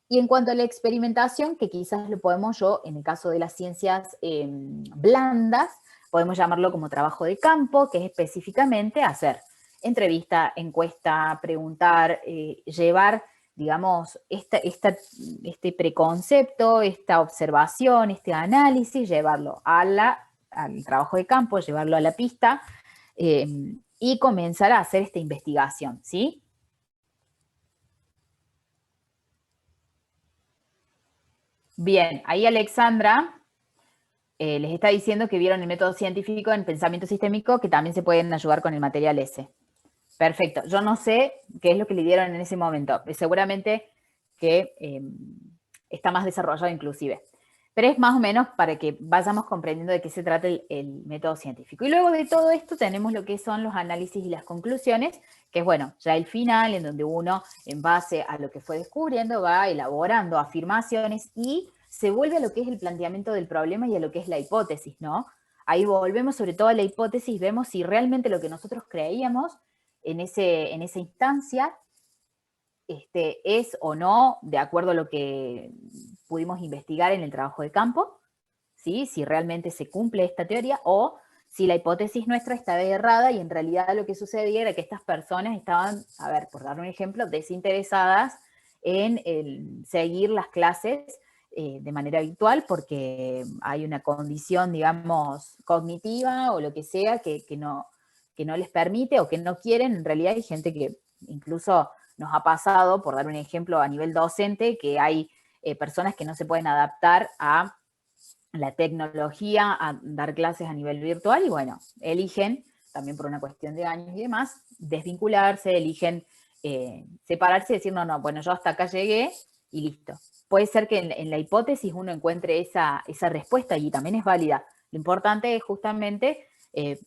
Y en cuanto a la experimentación, que quizás lo podemos en el caso de las ciencias blandas, podemos llamarlo como trabajo de campo, que es específicamente hacer entrevista, encuesta, preguntar, llevar, digamos, este preconcepto, esta observación, este análisis, llevarlo al trabajo de campo, llevarlo a la pista y comenzar a hacer esta investigación, ¿sí? Bien, ahí Alexandra les está diciendo que vieron el método científico en pensamiento sistémico, que también se pueden ayudar con el material ese. Perfecto. Yo no sé qué es lo que le dieron en ese momento. Seguramente que está más desarrollado inclusive. Pero es más o menos para que vayamos comprendiendo de qué se trata el método científico. Y luego de todo esto tenemos lo que son los análisis y las conclusiones, que es, bueno, ya el final, en donde uno, en base a lo que fue descubriendo, va elaborando afirmaciones y se vuelve a lo que es el planteamiento del problema y a lo que es la hipótesis, ¿no? Ahí volvemos sobre todo a la hipótesis, vemos si realmente lo que nosotros creíamos en esa instancia es o no de acuerdo a lo que pudimos investigar en el trabajo de campo, ¿sí? Si realmente se cumple esta teoría o si la hipótesis nuestra estaba errada y en realidad lo que sucedía era que estas personas estaban, a ver, por dar un ejemplo, desinteresadas en seguir las clases de manera virtual porque hay una condición, digamos, cognitiva o lo que sea que no les permite o que no quieren. En realidad hay gente que incluso nos ha pasado, por dar un ejemplo a nivel docente, que hay personas que no se pueden adaptar a la tecnología, a dar clases a nivel virtual y bueno, eligen, también por una cuestión de años y demás, desvincularse, eligen separarse y decir, no, bueno, yo hasta acá llegué y listo. Puede ser que en la hipótesis uno encuentre esa respuesta y también es válida. Lo importante es justamente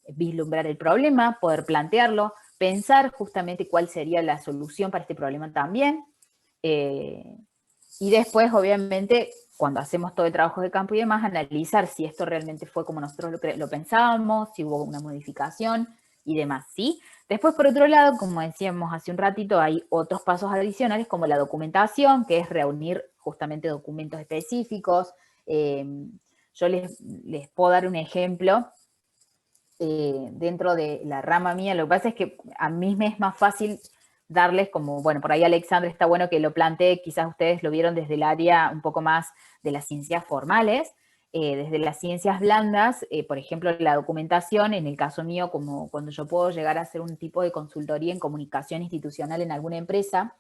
vislumbrar el problema, poder plantearlo, pensar justamente cuál sería la solución para este problema también. Y después, obviamente, cuando hacemos todo el trabajo de campo y demás, analizar si esto realmente fue como nosotros lo pensábamos, si hubo una modificación y demás, ¿sí? Después, por otro lado, como decíamos hace un ratito, hay otros pasos adicionales como la documentación, que es reunir justamente documentos específicos. Yo les puedo dar un ejemplo dentro de la rama mía. Lo que pasa es que a mí me es más fácil darles como, bueno, por ahí Alexandra está bueno que lo plantee, quizás ustedes lo vieron desde el área un poco más de las ciencias formales, desde las ciencias blandas, por ejemplo, la documentación, en el caso mío, como cuando yo puedo llegar a hacer un tipo de consultoría en comunicación institucional en alguna empresa,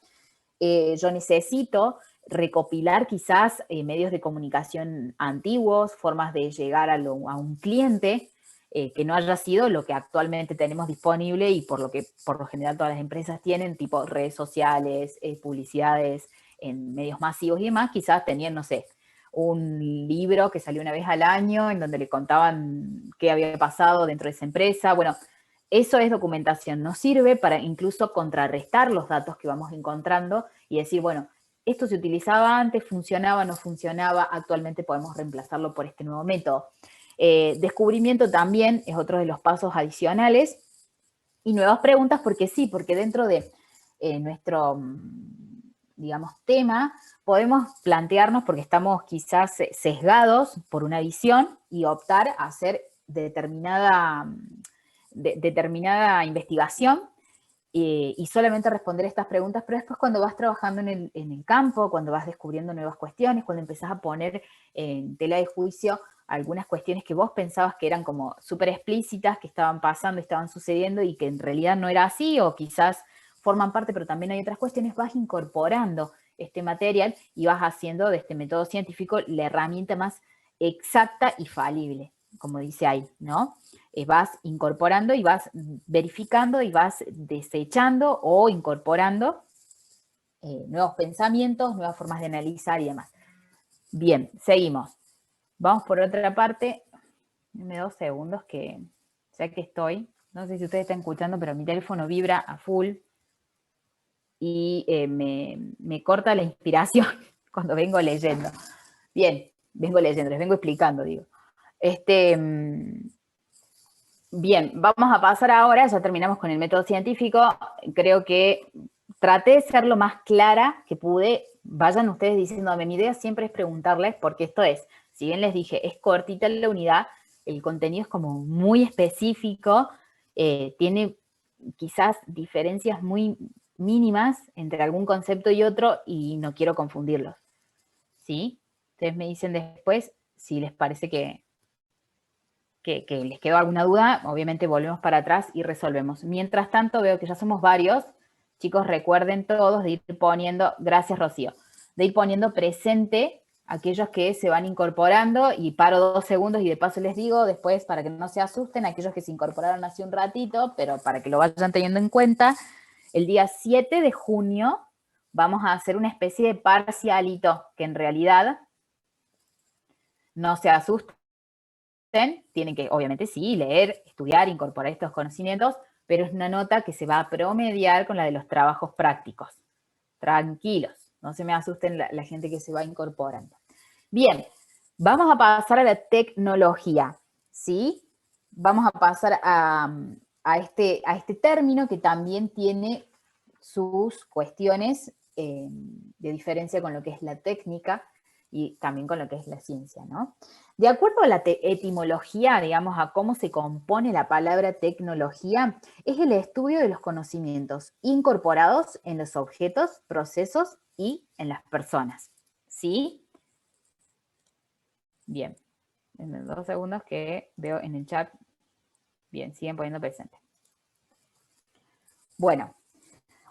yo necesito recopilar quizás medios de comunicación antiguos, formas de llegar a un cliente, que no haya sido lo que actualmente tenemos disponible y por lo que por lo general todas las empresas tienen, tipo redes sociales, publicidades en medios masivos y demás, quizás tenían, no sé, un libro que salió una vez al año en donde le contaban qué había pasado dentro de esa empresa. Bueno, eso es documentación, nos sirve para incluso contrarrestar los datos que vamos encontrando y decir, bueno, esto se utilizaba antes, funcionaba, no funcionaba, actualmente podemos reemplazarlo por este nuevo método. Descubrimiento también es otro de los pasos adicionales y nuevas preguntas porque sí, porque dentro de nuestro, digamos, tema podemos plantearnos, porque estamos quizás sesgados por una visión y optar a hacer determinada investigación y solamente responder estas preguntas, pero después cuando vas trabajando en el campo, cuando vas descubriendo nuevas cuestiones, cuando empezás a poner en tela de juicio algunas cuestiones que vos pensabas que eran como súper explícitas, que estaban pasando, estaban sucediendo y que en realidad no era así, o quizás forman parte, pero también hay otras cuestiones, vas incorporando este material y vas haciendo de este método científico la herramienta más exacta y falible, como dice ahí, ¿no? Vas incorporando y vas verificando y vas desechando o incorporando nuevos pensamientos, nuevas formas de analizar y demás. Bien, seguimos. Vamos por otra parte. Dame 2 segundos que ya que estoy, no sé si ustedes están escuchando, pero mi teléfono vibra a full y me corta la inspiración cuando vengo leyendo. Bien, vengo leyendo, les vengo explicando, digo. Bien, vamos a pasar ahora, ya terminamos con el método científico. Creo que traté de ser lo más clara que pude. Vayan ustedes diciéndome, mi idea siempre es preguntarles, porque esto es, si bien les dije, es cortita la unidad, el contenido es como muy específico, tiene quizás diferencias muy mínimas entre algún concepto y otro y no quiero confundirlos. ¿Sí? Ustedes me dicen después si les parece que les quedó alguna duda, obviamente volvemos para atrás y resolvemos. Mientras tanto, veo que ya somos varios. Chicos, recuerden todos de ir poniendo, gracias Rocío, de ir poniendo presente aquellos que se van incorporando, y paro 2 segundos y de paso les digo después para que no se asusten, aquellos que se incorporaron hace un ratito, pero para que lo vayan teniendo en cuenta, el día 7 de junio vamos a hacer una especie de parcialito, que en realidad no se asusten, tienen que, obviamente sí, leer, estudiar, incorporar estos conocimientos, pero es una nota que se va a promediar con la de los trabajos prácticos. Tranquilos, no se me asusten la gente que se va incorporando. Bien, vamos a pasar a la tecnología, ¿sí? Vamos a pasar a este término que también tiene sus cuestiones de diferencia con lo que es la técnica y también con lo que es la ciencia, ¿no? De acuerdo a la etimología, digamos, a cómo se compone la palabra tecnología, es el estudio de los conocimientos incorporados en los objetos, procesos y en las personas, ¿sí? Bien, en 2 segundos que veo en el chat. Bien, siguen poniendo presente. Bueno,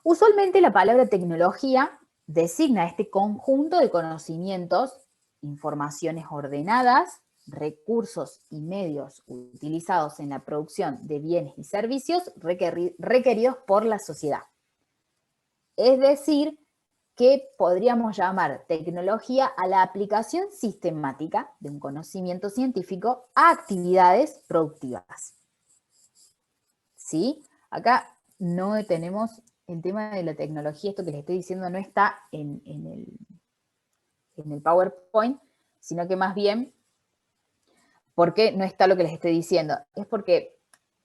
usualmente la palabra tecnología designa este conjunto de conocimientos, informaciones ordenadas, recursos y medios utilizados en la producción de bienes y servicios requeridos por la sociedad. Es decir, que podríamos llamar tecnología a la aplicación sistemática de un conocimiento científico a actividades productivas. ¿Sí? Acá no tenemos el tema de la tecnología, esto que les estoy diciendo no está en el PowerPoint, sino que más bien, ¿por qué no está lo que les estoy diciendo? Es porque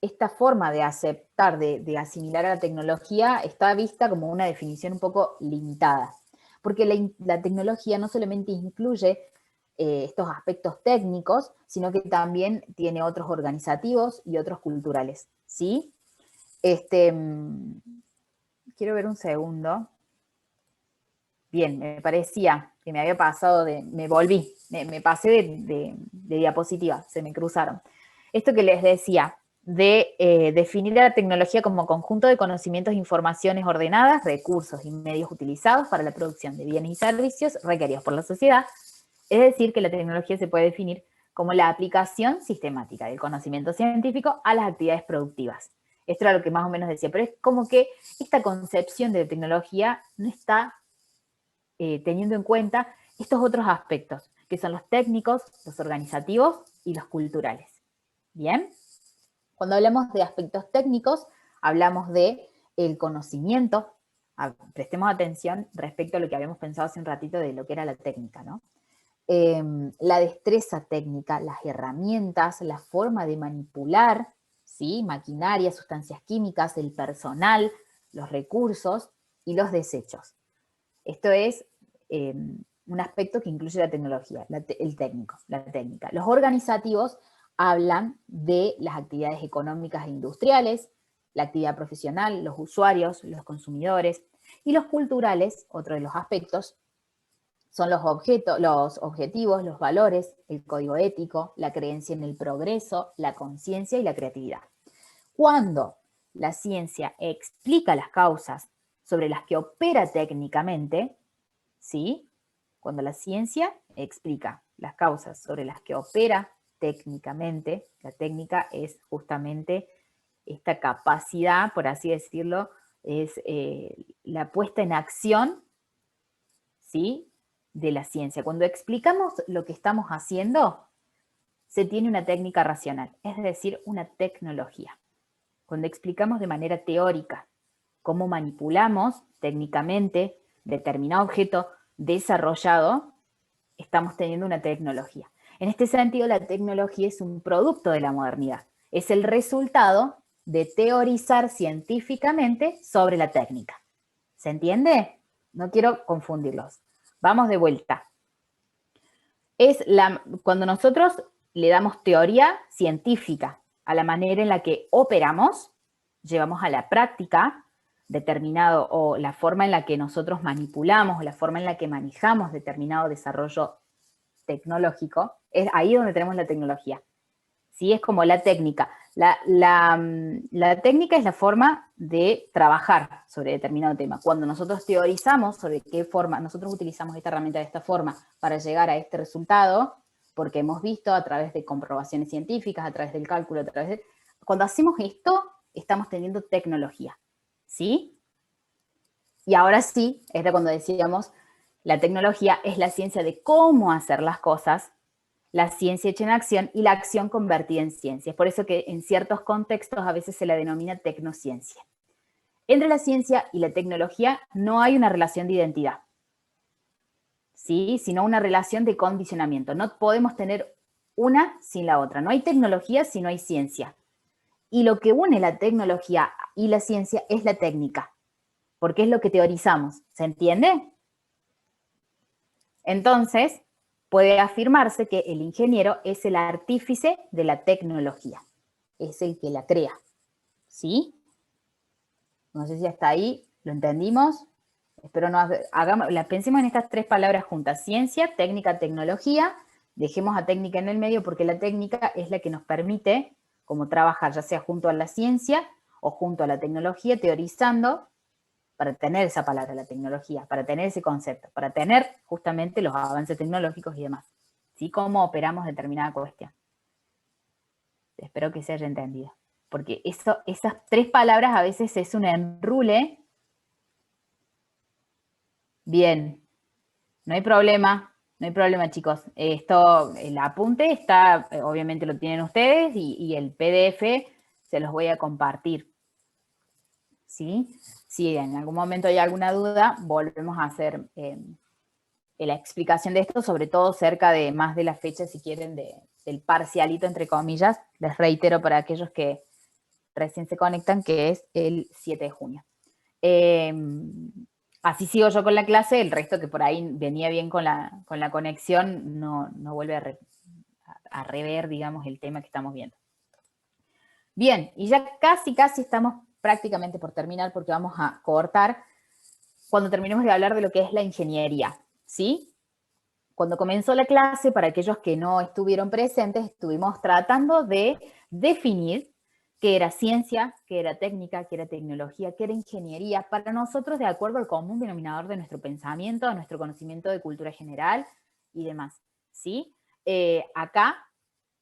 esta forma de aceptar, de asimilar a la tecnología, está vista como una definición un poco limitada. Porque la tecnología no solamente incluye estos aspectos técnicos, sino que también tiene otros organizativos y otros culturales, ¿sí? Quiero ver un segundo. Bien, me parecía que me había pasado me volví, me pasé de diapositiva, se me cruzaron. Esto que les decía, de definir a la tecnología como conjunto de conocimientos e informaciones ordenadas, recursos y medios utilizados para la producción de bienes y servicios requeridos por la sociedad, es decir, que la tecnología se puede definir como la aplicación sistemática del conocimiento científico a las actividades productivas. Esto era lo que más o menos decía, pero es como que esta concepción de tecnología no está teniendo en cuenta estos otros aspectos, que son los técnicos, los organizativos y los culturales. ¿Bien? Cuando hablamos de aspectos técnicos, hablamos de el conocimiento. Prestemos atención respecto a lo que habíamos pensado hace un ratito de lo que era la técnica, ¿no? La destreza técnica, las herramientas, la forma de manipular, ¿sí? Maquinaria, sustancias químicas, el personal, los recursos y los desechos. Esto es un aspecto que incluye la tecnología, el técnico, la técnica. Los organizativos hablan de las actividades económicas e industriales, la actividad profesional, los usuarios, los consumidores, y los culturales, otro de los aspectos, son los objetivos, los valores, el código ético, la creencia en el progreso, la conciencia y la creatividad. Cuando la ciencia explica las causas sobre las que opera técnicamente, ¿sí? Cuando la ciencia explica las causas sobre las que opera técnicamente, la técnica es justamente esta capacidad, por así decirlo, es la puesta en acción, ¿sí?, de la ciencia. Cuando explicamos lo que estamos haciendo, se tiene una técnica racional, es decir, una tecnología. Cuando explicamos de manera teórica cómo manipulamos técnicamente determinado objeto desarrollado, estamos teniendo una tecnología. En este sentido, la tecnología es un producto de la modernidad. Es el resultado de teorizar científicamente sobre la técnica. ¿Se entiende? No quiero confundirlos. Vamos de vuelta. Cuando nosotros le damos teoría científica a la manera en la que operamos, llevamos a la práctica determinado, o la forma en la que nosotros manipulamos, o la forma en la que manejamos determinado desarrollo tecnológico, es ahí donde tenemos la tecnología. ¿Sí? Es como la técnica. La técnica es la forma de trabajar sobre determinado tema. Cuando nosotros teorizamos sobre qué forma, nosotros utilizamos esta herramienta de esta forma para llegar a este resultado, porque hemos visto a través de comprobaciones científicas, a través del cálculo, a través de... Cuando hacemos esto, estamos teniendo tecnología, ¿sí? Y ahora sí, era cuando decíamos, la tecnología es la ciencia de cómo hacer las cosas, la ciencia hecha en acción y la acción convertida en ciencia. Es por eso que en ciertos contextos a veces se la denomina tecnociencia. Entre la ciencia y la tecnología no hay una relación de identidad, ¿sí? Sino una relación de condicionamiento. No podemos tener una sin la otra. No hay tecnología si no hay ciencia. Y lo que une la tecnología y la ciencia es la técnica, porque es lo que teorizamos. ¿Se entiende? Entonces, puede afirmarse que el ingeniero es el artífice de la tecnología, es el que la crea, ¿sí? No sé si hasta ahí lo entendimos. Espero no hagamos, pensemos en estas tres palabras juntas: ciencia, técnica, tecnología. Dejemos a técnica en el medio porque la técnica es la que nos permite como trabajar, ya sea junto a la ciencia o junto a la tecnología, teorizando, para tener esa palabra, la tecnología, para tener ese concepto, para tener justamente los avances tecnológicos y demás. ¿Sí? Cómo operamos determinada cuestión. Espero que se haya entendido. Porque esas tres palabras a veces es un enrule. Bien, no hay problema, chicos. Esto, el apunte está, obviamente lo tienen ustedes, y el PDF se los voy a compartir. ¿Sí? Si en algún momento hay alguna duda, volvemos a hacer la explicación de esto, sobre todo cerca de más de la fecha, si quieren, del parcialito, entre comillas. Les reitero para aquellos que recién se conectan, que es el 7 de junio. Así sigo yo con la clase, el resto que por ahí venía bien con la conexión, no vuelve a rever, digamos, el tema que estamos viendo. Bien, y ya casi estamos prácticamente por terminar, porque vamos a cortar cuando terminemos de hablar de lo que es la ingeniería, ¿sí? Cuando comenzó la clase, para aquellos que no estuvieron presentes, estuvimos tratando de definir qué era ciencia, qué era técnica, qué era tecnología, qué era ingeniería, para nosotros de acuerdo al común denominador de nuestro pensamiento, de nuestro conocimiento de cultura general y demás, ¿sí? Acá,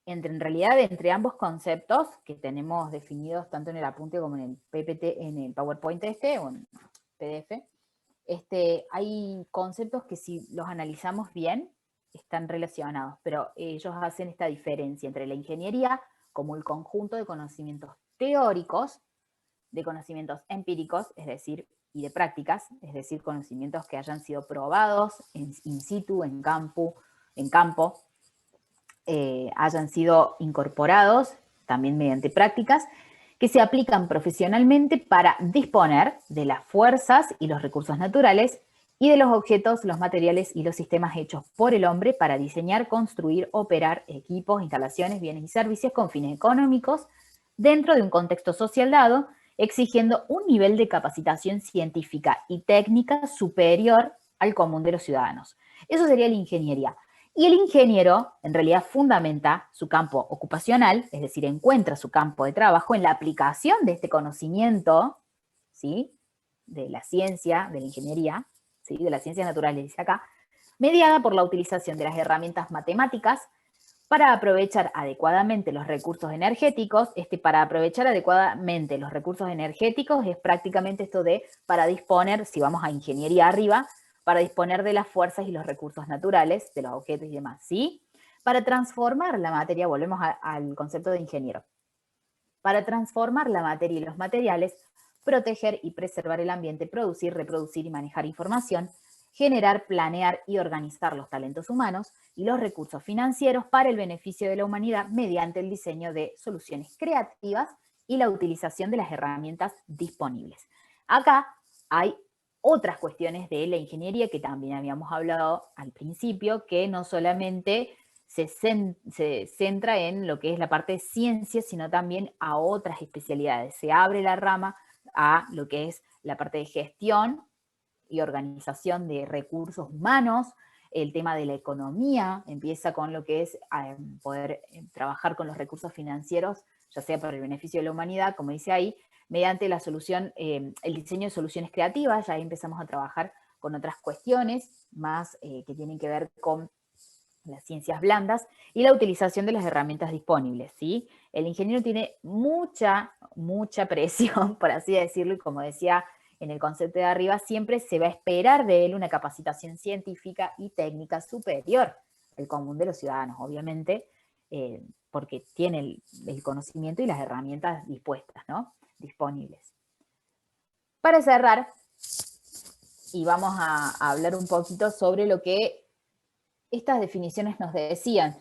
en realidad, entre ambos conceptos que tenemos definidos tanto en el apunte como en el PPT, en el PowerPoint o en PDF, hay conceptos que si los analizamos bien están relacionados, pero ellos hacen esta diferencia entre la ingeniería como el conjunto de conocimientos teóricos, de conocimientos empíricos, es decir, y de prácticas, es decir, conocimientos que hayan sido probados in situ, en campo, hayan sido incorporados también mediante prácticas, que se aplican profesionalmente para disponer de las fuerzas y los recursos naturales y de los objetos, los materiales y los sistemas hechos por el hombre para diseñar, construir, operar equipos, instalaciones, bienes y servicios con fines económicos dentro de un contexto social dado, exigiendo un nivel de capacitación científica y técnica superior al común de los ciudadanos. Eso sería la ingeniería. Y el ingeniero, en realidad, fundamenta su campo ocupacional, es decir, encuentra su campo de trabajo en la aplicación de este conocimiento, ¿sí?, de la ciencia, de la ingeniería, ¿sí?, de las ciencias naturales, dice acá, mediada por la utilización de las herramientas matemáticas para aprovechar adecuadamente los recursos energéticos. Para aprovechar adecuadamente los recursos energéticos es prácticamente esto de para disponer, si vamos a ingeniería arriba, para disponer de las fuerzas y los recursos naturales, de los objetos y demás, ¿sí? Para transformar la materia, volvemos al concepto de ingeniero. Para transformar la materia y los materiales, proteger y preservar el ambiente, producir, reproducir y manejar información, generar, planear y organizar los talentos humanos y los recursos financieros para el beneficio de la humanidad mediante el diseño de soluciones creativas y la utilización de las herramientas disponibles. Acá hay otras cuestiones de la ingeniería que también habíamos hablado al principio, que no solamente se centra en lo que es la parte de ciencia, sino también a otras especialidades. Se abre la rama a lo que es la parte de gestión y organización de recursos humanos, el tema de la economía, empieza con lo que es poder trabajar con los recursos financieros ya sea para el beneficio de la humanidad, como dice ahí, mediante la solución, el diseño de soluciones creativas. Ya ahí empezamos a trabajar con otras cuestiones más que tienen que ver con las ciencias blandas, y la utilización de las herramientas disponibles, ¿sí? El ingeniero tiene mucha presión, por así decirlo, y como decía en el concepto de arriba, siempre se va a esperar de él una capacitación científica y técnica superior al común de los ciudadanos, obviamente, porque tiene el conocimiento y las herramientas dispuestas, ¿no? Disponibles. Para cerrar, y vamos a hablar un poquito sobre lo que estas definiciones nos decían.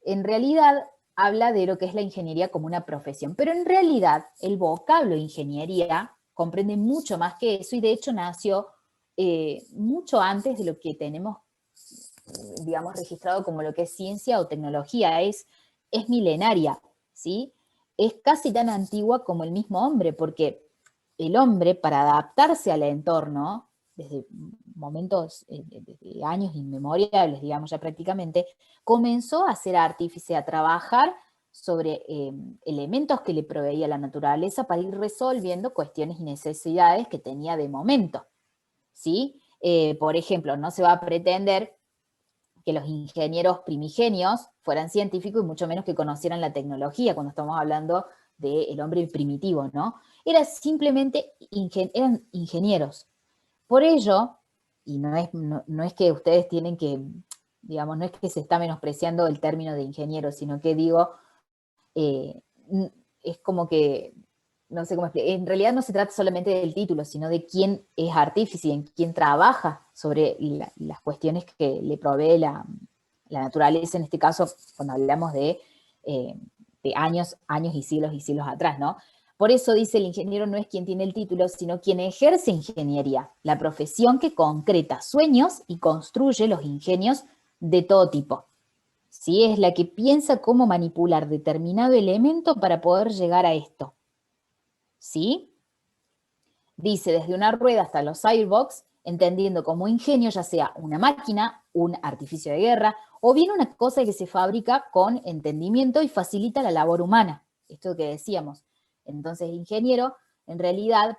En realidad habla de lo que es la ingeniería como una profesión, pero en realidad el vocablo ingeniería comprende mucho más que eso, y de hecho nació mucho antes de lo que tenemos, digamos, registrado como lo que es ciencia o tecnología. Es milenaria, ¿sí? Es casi tan antigua como el mismo hombre, porque el hombre, para adaptarse al entorno, desde momentos, desde años inmemoriales, digamos ya prácticamente, comenzó a ser artífice, a trabajar sobre elementos que le proveía la naturaleza para ir resolviendo cuestiones y necesidades que tenía de momento, ¿sí? Por ejemplo, no se va a pretender que los ingenieros primigenios fueran científicos y mucho menos que conocieran la tecnología cuando estamos hablando del hombre primitivo, ¿no? Eran simplemente eran ingenieros. Por ello, y no es que ustedes tienen que, digamos, no es que se está menospreciando el término de ingeniero, sino que digo, es como que, no sé cómo explicar, en realidad no se trata solamente del título, sino de quién es artífice y en quién trabaja sobre las cuestiones que le provee la naturaleza, en este caso, cuando hablamos de años y siglos atrás, ¿no? Por eso dice, el ingeniero no es quien tiene el título, sino quien ejerce ingeniería, la profesión que concreta sueños y construye los ingenios de todo tipo. ¿Sí? Es la que piensa cómo manipular determinado elemento para poder llegar a esto. ¿Sí? Dice, desde una rueda hasta los airbox, entendiendo como ingenio ya sea una máquina, un artificio de guerra, o bien una cosa que se fabrica con entendimiento y facilita la labor humana. Esto que decíamos. Entonces, el ingeniero, en realidad,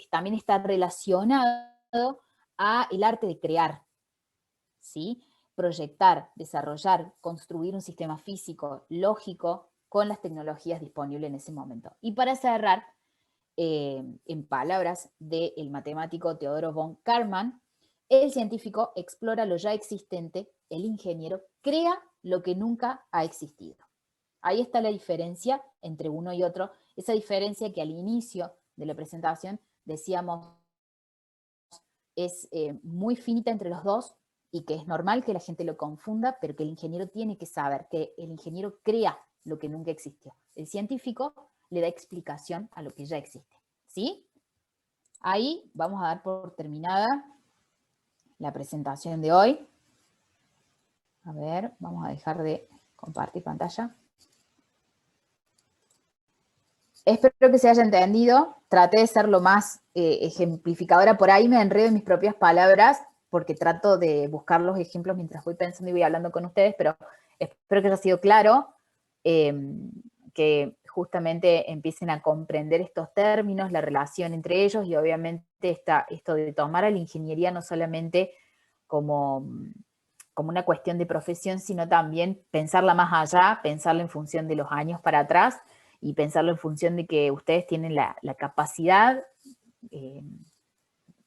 también está relacionado a el arte de crear, ¿sí? Proyectar, desarrollar, construir un sistema físico, lógico, con las tecnologías disponibles en ese momento. Y para cerrar, en palabras del matemático Teodoro von Karman, el científico explora lo ya existente, el ingeniero crea lo que nunca ha existido. Ahí está la diferencia entre uno y otro, esa diferencia que al inicio de la presentación decíamos es muy finita entre los dos, y que es normal que la gente lo confunda, pero que el ingeniero tiene que saber que el ingeniero crea lo que nunca existió. El científico le da explicación a lo que ya existe. ¿Sí? Ahí vamos a dar por terminada la presentación de hoy. A ver, vamos a dejar de compartir pantalla. Espero que se haya entendido. Traté de ser lo más ejemplificadora. Por ahí me enredo en mis propias palabras, porque trato de buscar los ejemplos mientras voy pensando y voy hablando con ustedes, pero espero que haya sido claro, que justamente empiecen a comprender estos términos, la relación entre ellos, y obviamente esto de tomar a la ingeniería no solamente como una cuestión de profesión, sino también pensarla más allá, pensarla en función de los años para atrás, y pensarlo en función de que ustedes tienen la capacidad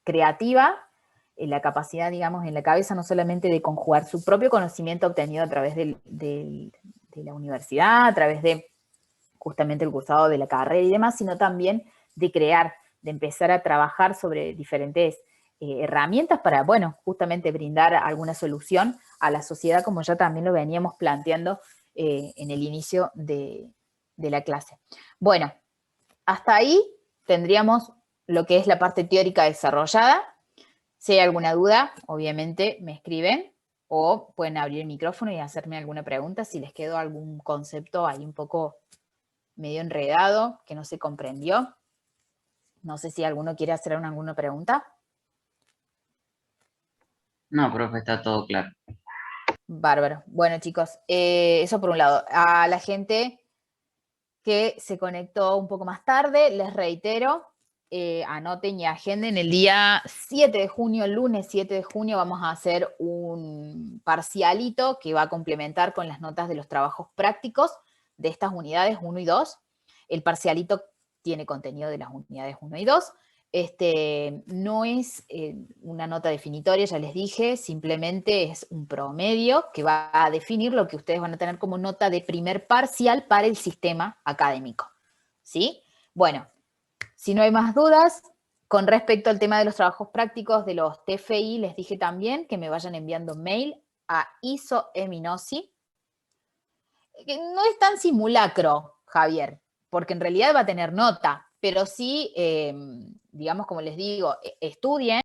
creativa, la capacidad, digamos, en la cabeza, no solamente de conjugar su propio conocimiento obtenido a través de la universidad, a través de justamente el cursado de la carrera y demás, sino también de crear, de empezar a trabajar sobre diferentes herramientas para, bueno, justamente brindar alguna solución a la sociedad, como ya también lo veníamos planteando en el inicio de la clase. Bueno, hasta ahí tendríamos lo que es la parte teórica desarrollada. Si hay alguna duda, obviamente me escriben, o pueden abrir el micrófono y hacerme alguna pregunta si les quedó algún concepto ahí un poco medio enredado, que no se comprendió. No sé si alguno quiere hacer alguna pregunta. No, profe, está todo claro. Bárbaro. Bueno, chicos, eso por un lado. A la gente que se conectó un poco más tarde. Les reitero, anoten y agenden el día 7 de junio, el lunes 7 de junio, vamos a hacer un parcialito que va a complementar con las notas de los trabajos prácticos de estas unidades 1 y 2. El parcialito tiene contenido de las unidades 1 y 2. No es una nota definitoria, ya les dije, simplemente es un promedio que va a definir lo que ustedes van a tener como nota de primer parcial para el sistema académico. ¿Sí? Bueno, si no hay más dudas, con respecto al tema de los trabajos prácticos de los TFI, les dije también que me vayan enviando mail a isoeminosi. No es tan simulacro, Javier, porque en realidad va a tener nota, pero sí, digamos, como les digo, estudien